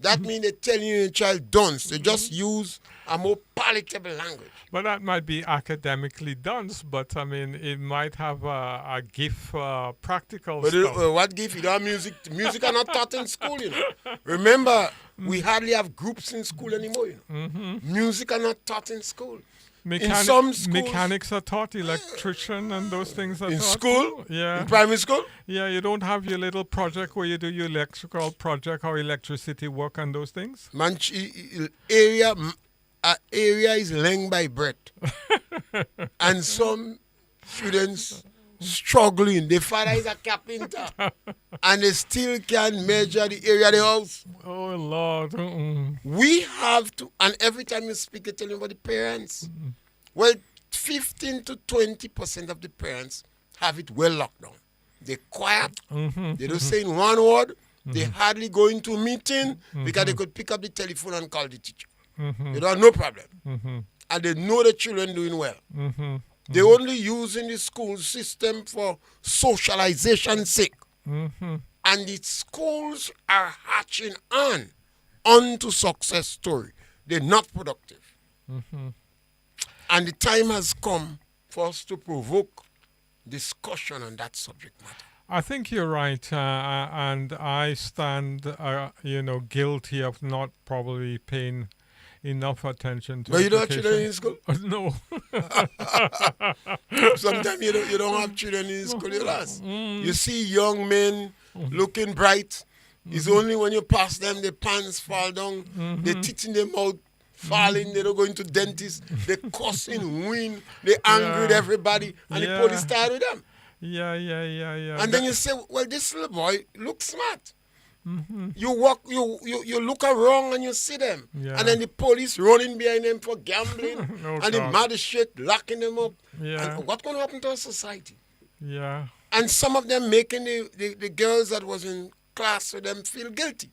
that means they tell you your child dunce. They just use a more palatable language. But that might be academically dunce, but I mean, it might have a gift for practical But stuff. what gift? You don't have music. Music are not taught in school, you know. Remember, we hardly have groups in school anymore, you know. Music are not taught in school. In some schools, mechanics are taught, electrician and those things are in taught. school, Yeah. in primary school, Yeah, you don't have your little project where you do your electrical project or electricity work and those things? area is length by breadth. And some students struggling. The father is a carpenter. And they still can't measure the area of the house. Oh, Lord. We have to, and every time you speak, you tell them about the parents. Well, 15 to 20% of the parents have it well locked down. They're quiet. They don't say in one word. They hardly go into a meeting because they could pick up the telephone and call the teacher. They don't have no problem. And they know the children doing well. They're only using the school system for socialization sake. And the schools are hatching onto success story. They're not productive. And the time has come for us to provoke discussion on that subject matter. I think you're right, and I stand, guilty of not probably paying enough attention to But you don't have education. children in school? No. Sometimes you don't have children in school, you lost. You see young men looking bright. It's only when you pass them, their pants fall down, their teeth in their mouth falling, they don't go into dentist, they cussing, win, they angry with everybody, and the police tired with them. Yeah. And then you say, well, this little boy looks smart. You walk, you look around and you see them. Yeah. And then the police running behind them for gambling. Oh, and the God. magistrate locking them up. Yeah. And what's going to happen to our society? Yeah. And some of them making the girls that was in class with them feel guilty.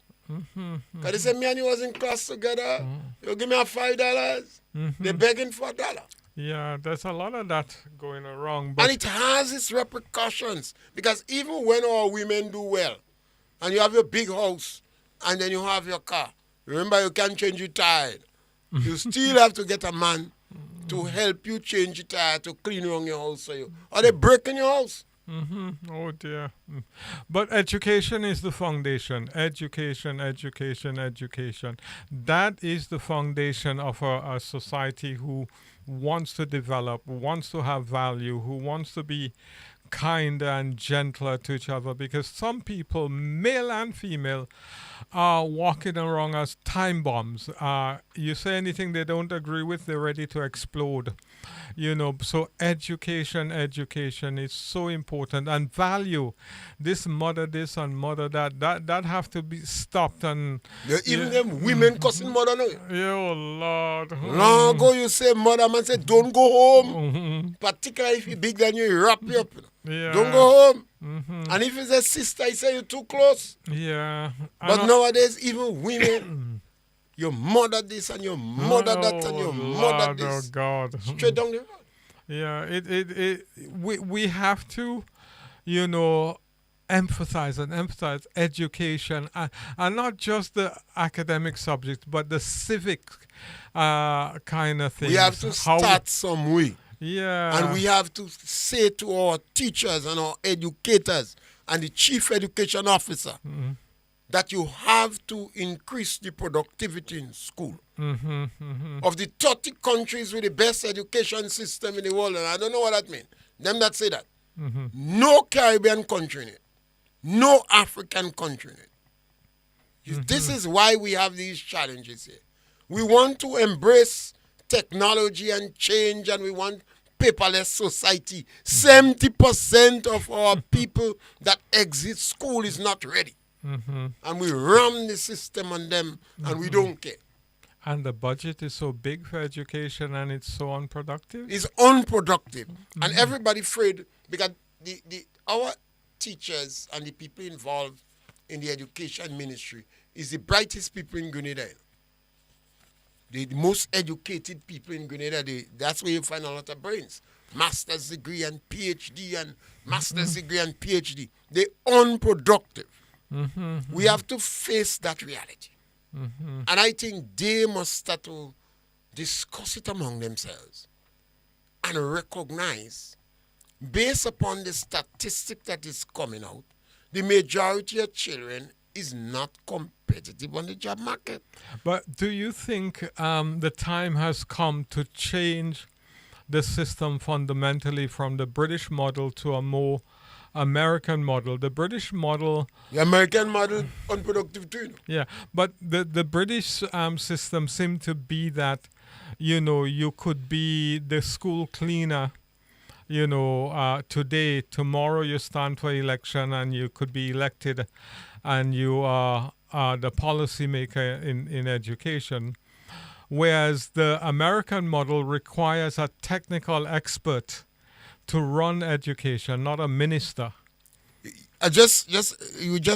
Because they say, me and you was in class together. You give me a $5. They're begging for $1. Yeah, there's a lot of that going wrong. And But it has its repercussions. Because even when our women do well, and you have your big house, and then you have your car, remember you can't change your tire. You still have to get a man to help you change your tire, to clean around your house for you. Or they break in your house. oh dear. But education is the foundation. Education. That is the foundation of a society who wants to develop, wants to have value, who wants to be kinder and gentler to each other, because some people, male and female, are walking around as time bombs. You say anything they don't agree with, they're ready to explode. So education is so important, and value. This mother this and mother that have to be stopped. And Even them women cussing mother now. oh Lord. Long ago you say mother, man say don't go home. Particularly if you're big than you, he wrap you up. Yeah. Don't go home. And if it's a sister, he say you're too close. Yeah. But nowadays, even women, your mother this and your mother that and your mother Lord, this. oh God. Straight down the road. Yeah, we have to, you know, emphasize education, and not just the academic subjects, but the civic kind of things. We have to start some way. Yeah. And we have to say to our teachers and our educators and the chief education officer that you have to increase the productivity in school. Of the 30 countries with the best education system in the world, and I don't know what that means, them that say that, no Caribbean country in it, no African country in it. This is why we have these challenges here. We want to embrace technology and change, and we want paperless society. 70% of our people that exit school is not ready. And we ram the system on them, and we don't care. And the budget is so big for education, and it's so unproductive. It's unproductive. And everybody afraid, because our teachers and the people involved in the education ministry is the brightest people in Grenada. The most educated people in Grenada, that's where you find a lot of brains. Master's degree and PhD and master's degree and PhD. They're unproductive. We have to face that reality. And I think they must start to discuss it among themselves and recognize, based upon the statistic that is coming out, the majority of children is not competitive on the job market. But do you think the time has come to change the system fundamentally from the British model to a more American model? The British model... The American model, unproductive too. Yeah, but the British system seemed to be that, you know, you could be the school cleaner, you know, today, tomorrow you stand for election and you could be elected and you are the policymaker in education. Whereas the American model requires a technical expert to run education, not a minister. I just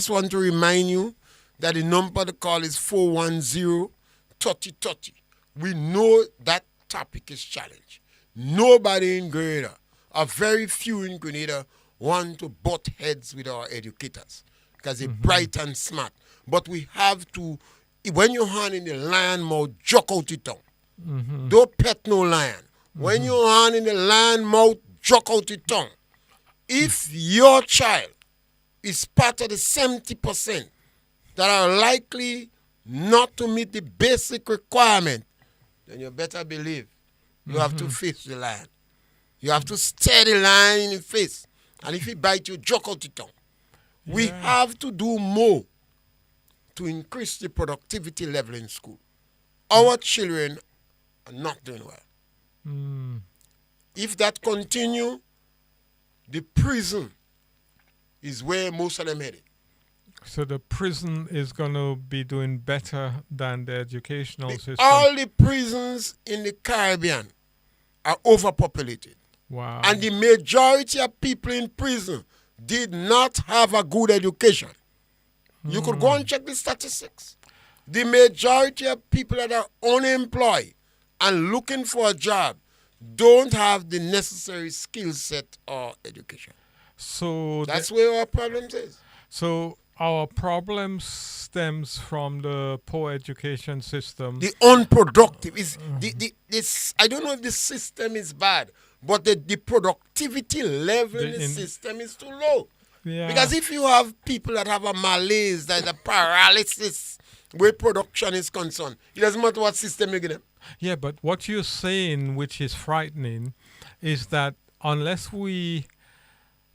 want to remind you that the number to call is 410-3030. We know that topic is challenged. Nobody in Grenada, or very few in Grenada, want to butt heads with our educators because they're bright and smart. But we have to, when you're hand in the lion mouth, jock out the tongue. Don't pet no lion. When you're hand in the lion mouth, jock out the tongue. If your child is part of the 70% that are likely not to meet the basic requirement, then you better believe you have to face the lion. You have to stare the lion in the face. And if he bites you, jock out the tongue. Yeah. We have to do more to increase the productivity level in school. Our children are not doing well. If that continue, the prison is where most of them headed. So the prison is going to be doing better than the educational system. All the prisons in the Caribbean are overpopulated. Wow. And the majority of people in prison did not have a good education. You could go and check the statistics. The majority of people that are unemployed and looking for a job don't have the necessary skill set or education. So that's where our problems is. So our problem stems from the poor education system. The unproductive is this. I don't know if the system is bad, but the productivity level in the system is too low. Yeah. Because if you have people that have a malaise, that a paralysis where production is concerned, it doesn't matter what system you give them. Yeah, but what you're saying, which is frightening, is that unless we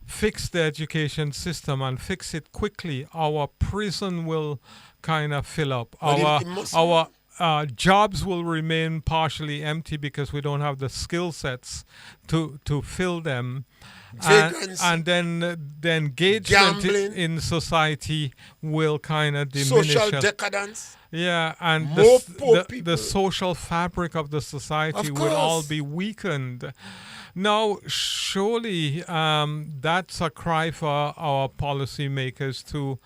fix the education system and fix it quickly, our prison will kind of fill up. Our jobs will remain partially empty because we don't have the skill sets to fill them. And then the engagement in society will kind of diminish. Social decadence. Yeah, and the social fabric of the society will all be weakened. Now, surely that's a cry for our policymakers to,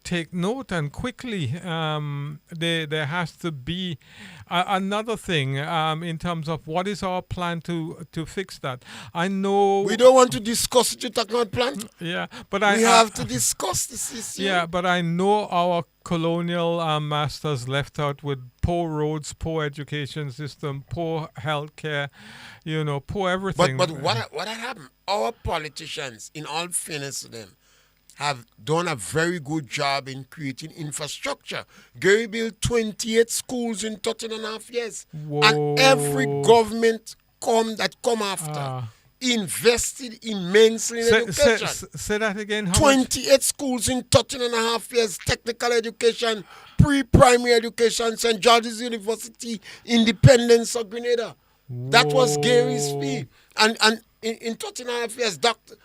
take note and quickly. There has to be another thing in terms of what is our plan to fix that. I know We don't want to discuss it. You talking about plan? yeah, but We have to discuss this issue. yeah, but I know our colonial masters left out with poor roads, poor education system, poor healthcare, poor everything. But what had happened? Our politicians, in all fairness to them, have done a very good job in creating infrastructure. Gary built 28 schools in 13.5 years. Whoa. And every government that come after invested immensely in education. Say that again. How much? 28 schools in 13.5 years, technical education, pre-primary education, St. George's University, Independence of Grenada. That was Gary's fee. And in 13.5 years, Dr.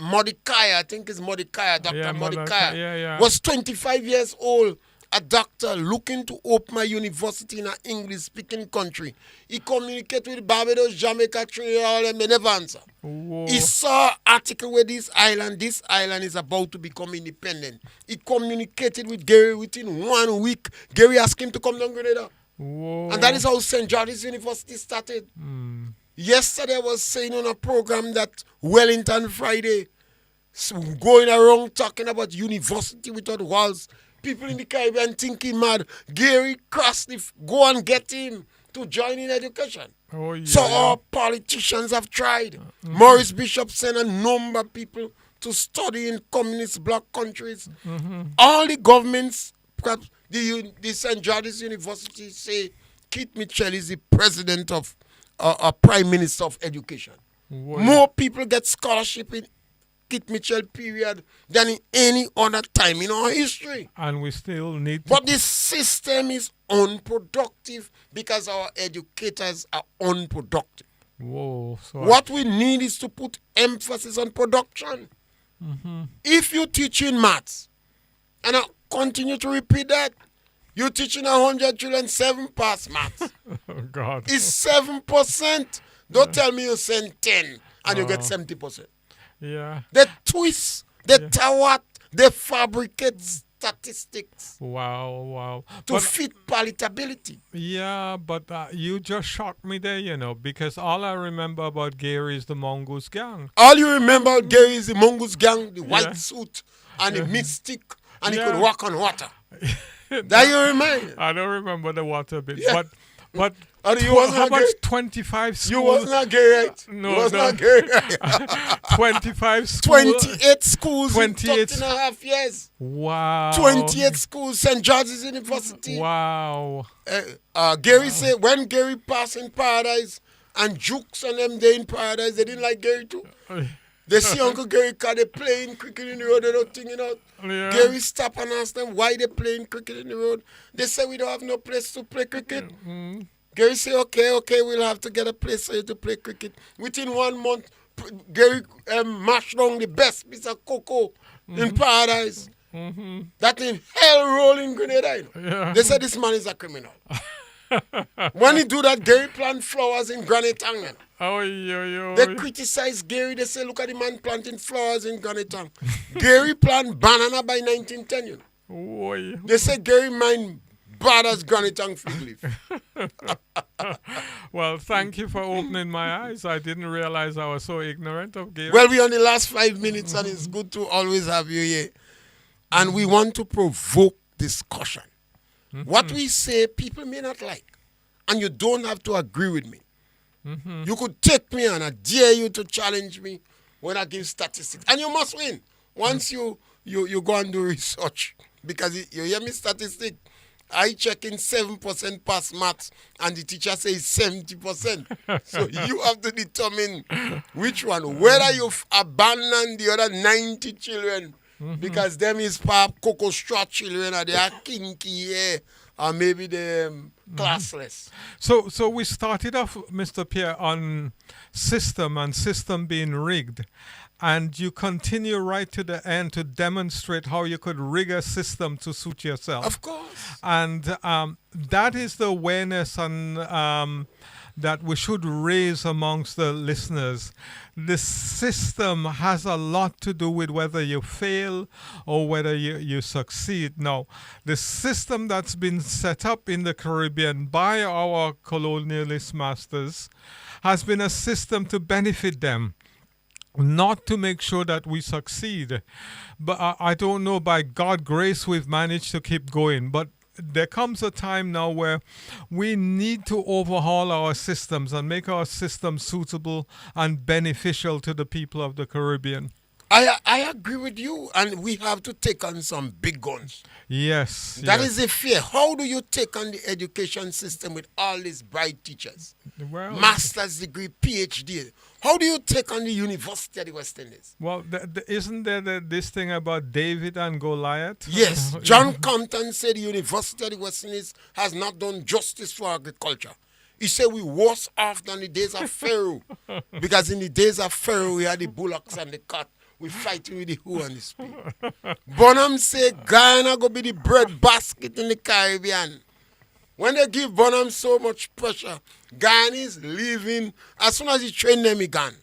Mordecai, I think it's Mordecai, Dr. Mordecai, was 25 years old, a doctor looking to open a university in an English-speaking country. He communicated with Barbados, Jamaica, Trinidad, and they never answer. He saw an article where this island is about to become independent. He communicated with Gary within 1 week. Gary asked him to come down Grenada. And that is how St. George's University started. Yesterday I was saying on a program that Wellington Friday, going around talking about university without walls. People in the Caribbean thinking mad. Gary Crossley, go and get him to join in education. So our politicians have tried. Maurice Bishop sent a number of people to study in communist bloc countries. All the governments, perhaps the St. George's University say Keith Mitchell is the president of a prime minister of education. More people get scholarship in Keith Mitchell period than in any other time in our history. And we still need to... But this system is unproductive because our educators are unproductive. What we need is to put emphasis on production. If you teach in maths, and I continue to repeat that, you're teaching 100 children, 7 pass maths. Oh, God. It's 7%. Don't tell me you send 10 and you get 70%. Yeah. They twist, they tawat, they fabricate statistics. Wow. To fit palatability. Yeah, but you just shocked me there, because all I remember about Gary is the Mongoose Gang. All you remember about Gary is the Mongoose Gang, the white suit, and the mystic, and he could walk on water. That you remember? I don't remember the water bit, but how much 25 schools? You was not gay, right? No, you was not gay, right? 25 schools. 28 schools 28 in 13.5 years. Wow. 28 schools, St. George's University. Wow. Gary said when Gary passed in Paradise and Jukes and them they in Paradise, they didn't like Gary too. They see Uncle Gary because they playing cricket in the road, they don't think it out. Yeah. Gary stopped and asked them why they playing cricket in the road. They say we don't have no place to play cricket. Gary say, okay, we'll have to get a place for you to play cricket. Within 1 month, Gary mashed down the best piece of cocoa in Paradise. That in hell rolling Grenada. Yeah. They said this man is a criminal. When he do that, Gary plant flowers in Granite Island. They criticize Gary. They say, look at the man planting flowers in Granite Island. Gary plant banana by 1910. They say Gary mine bad as Granite Island fig leaf. Well, thank you for opening my eyes. I didn't realize I was so ignorant of Gary. Well, we're on the last 5 minutes, and it's good to always have you here. And we want to provoke discussion. What we say, people may not like. And you don't have to agree with me. You could take me and I dare you to challenge me when I give statistics. And you must win. Once you go and do research. Because you hear me statistic, I check in 7% pass maths and the teacher says 70%. So you have to determine which one. Whether you've abandoned the other 90 children because them is pop cocoa straw children or they are kinky or maybe they're classless. So we started off, Mr. Pierre, on system being rigged. And you continue right to the end to demonstrate how you could rig a system to suit yourself. Of course. And that is the awareness and that we should raise amongst the listeners. The system has a lot to do with whether you fail or whether you succeed. Now, the system that's been set up in the Caribbean by our colonialist masters has been a system to benefit them, not to make sure that we succeed. But I don't know, by God's grace, we've managed to keep going. But there comes a time now where we need to overhaul our systems and make our systems suitable and beneficial to the people of the Caribbean. I agree with you, and we have to take on some big guns. Yes. That yes. is a fear. How do you take on the education system with all these bright teachers? Well, Master's degree, PhD. How do you take on the University of the West Indies? well, isn't there this thing about David and Goliath? Yes, John Compton said the University of the West Indies has not done justice for agriculture. He said we worse off than the days of Pharaoh. Because in the days of Pharaoh, we had the bullocks and the cart. We fighting with the hoe and the spear. Bonham said Guyana go be the bread basket in the Caribbean. When they give Bonham so much pressure, Guyanese leaving. As soon as he train them, he gone.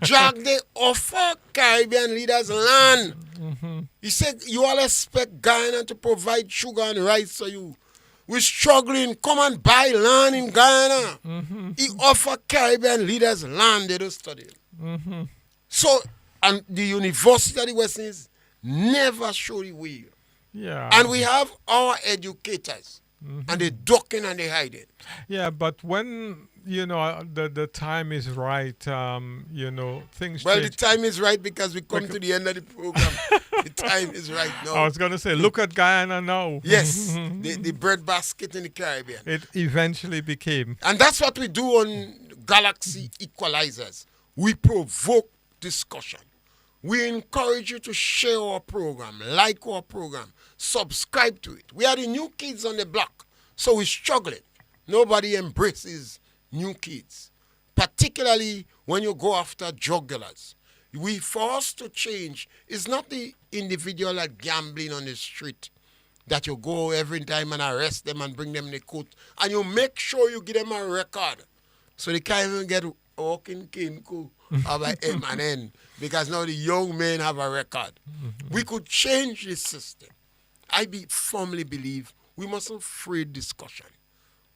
Jack, they offer Caribbean leaders land. He said, you all expect Guyana to provide sugar and rice for you. We're struggling. Come and buy land in Guyana. He offer Caribbean leaders land. They don't study. So, and the University of the West Indies never show the way. Yeah. And we have our educators. And they ducking and they hiding. Yeah, but when the time is right, things Well, change. the time is right because we come to the end of the program. The time is right now. I was going to say, look at Guyana now. Yes, the bread basket in the Caribbean. It eventually became. And that's what we do on Galaxy Equalizers. We provoke discussion. We encourage you to share our program, like our program, subscribe to it. We are the new kids on the block, so we're struggling. Nobody embraces new kids, particularly when you go after jugglers. For us to change, it's not the individual like gambling on the street that you go every time and arrest them and bring them in the court, and you make sure you give them a record so they can't even get walking kinko about M&N, because now the young men have a record. We could change this system. I firmly believe we mustn't afraid discussion.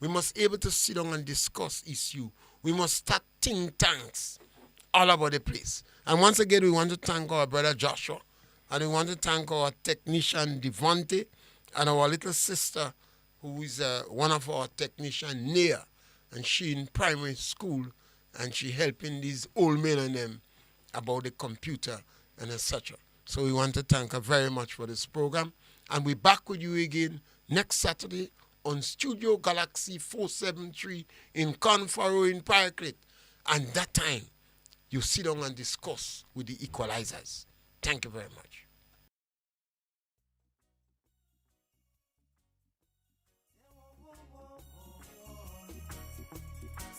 We must be able to sit down and discuss issue. We must start think tanks all over the place. And once again, we want to thank our brother Joshua, and we want to thank our technician Devonte, and our little sister, who is one of our technicians, Nia, and she in primary school, and she helping these old men and them about the computer and etc. So we want to thank her very much for this program. And we're back with you again next Saturday on Studio Galaxy 473 in Confero in Paraclete. And that time, you sit down and discuss with the Equalizers. Thank you very much.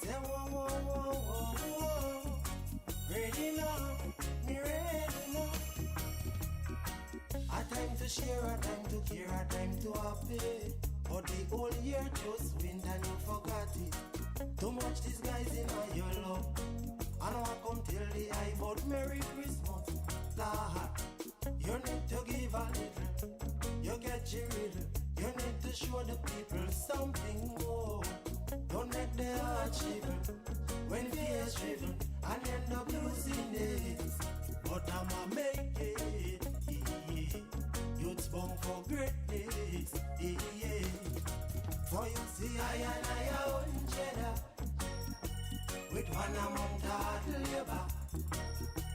Say whoa, whoa, whoa, whoa, whoa. Ready now, me ready now. A time to share, a time to care, a time to happy. But the whole year just went and you forgot it. Too much disguise in your love. I know I come tell the eye about Merry Christmas. Lord, you need to give a little. You get your riddle. You need to show the people something more. Don't let the heart shiver when fear's driven and end up losing it. But I'ma make it. Yeah. Youth's born for greatness. Yeah. For you see I own cheddar with one amount of hard labor.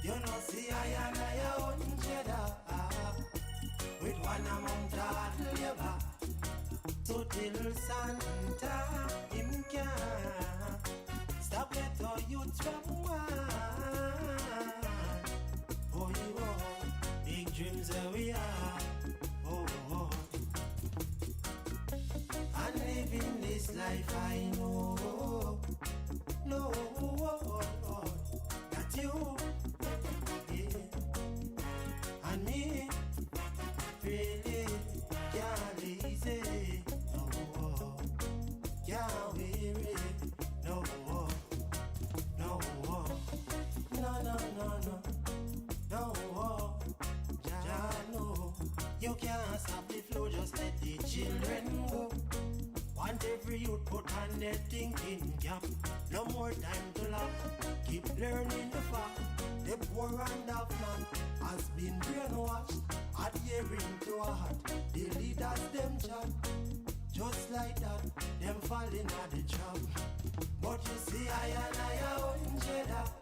You know see I own cheddar with one amount of hard labor. So till Santa him can stop let our youth from one. Oh you are big dreams that we are. Oh, oh. And living this life I know. No, that you, yeah, and me really can't easy. No, can't weary. No. every youth put on their thinking cap. No more time to laugh. Keep learning the fact. The poor and the flat has been brainwashed. Adhering to a heart. The leaders them chat. Just like that, them falling at the trap. But you see, I and I are on cheddar.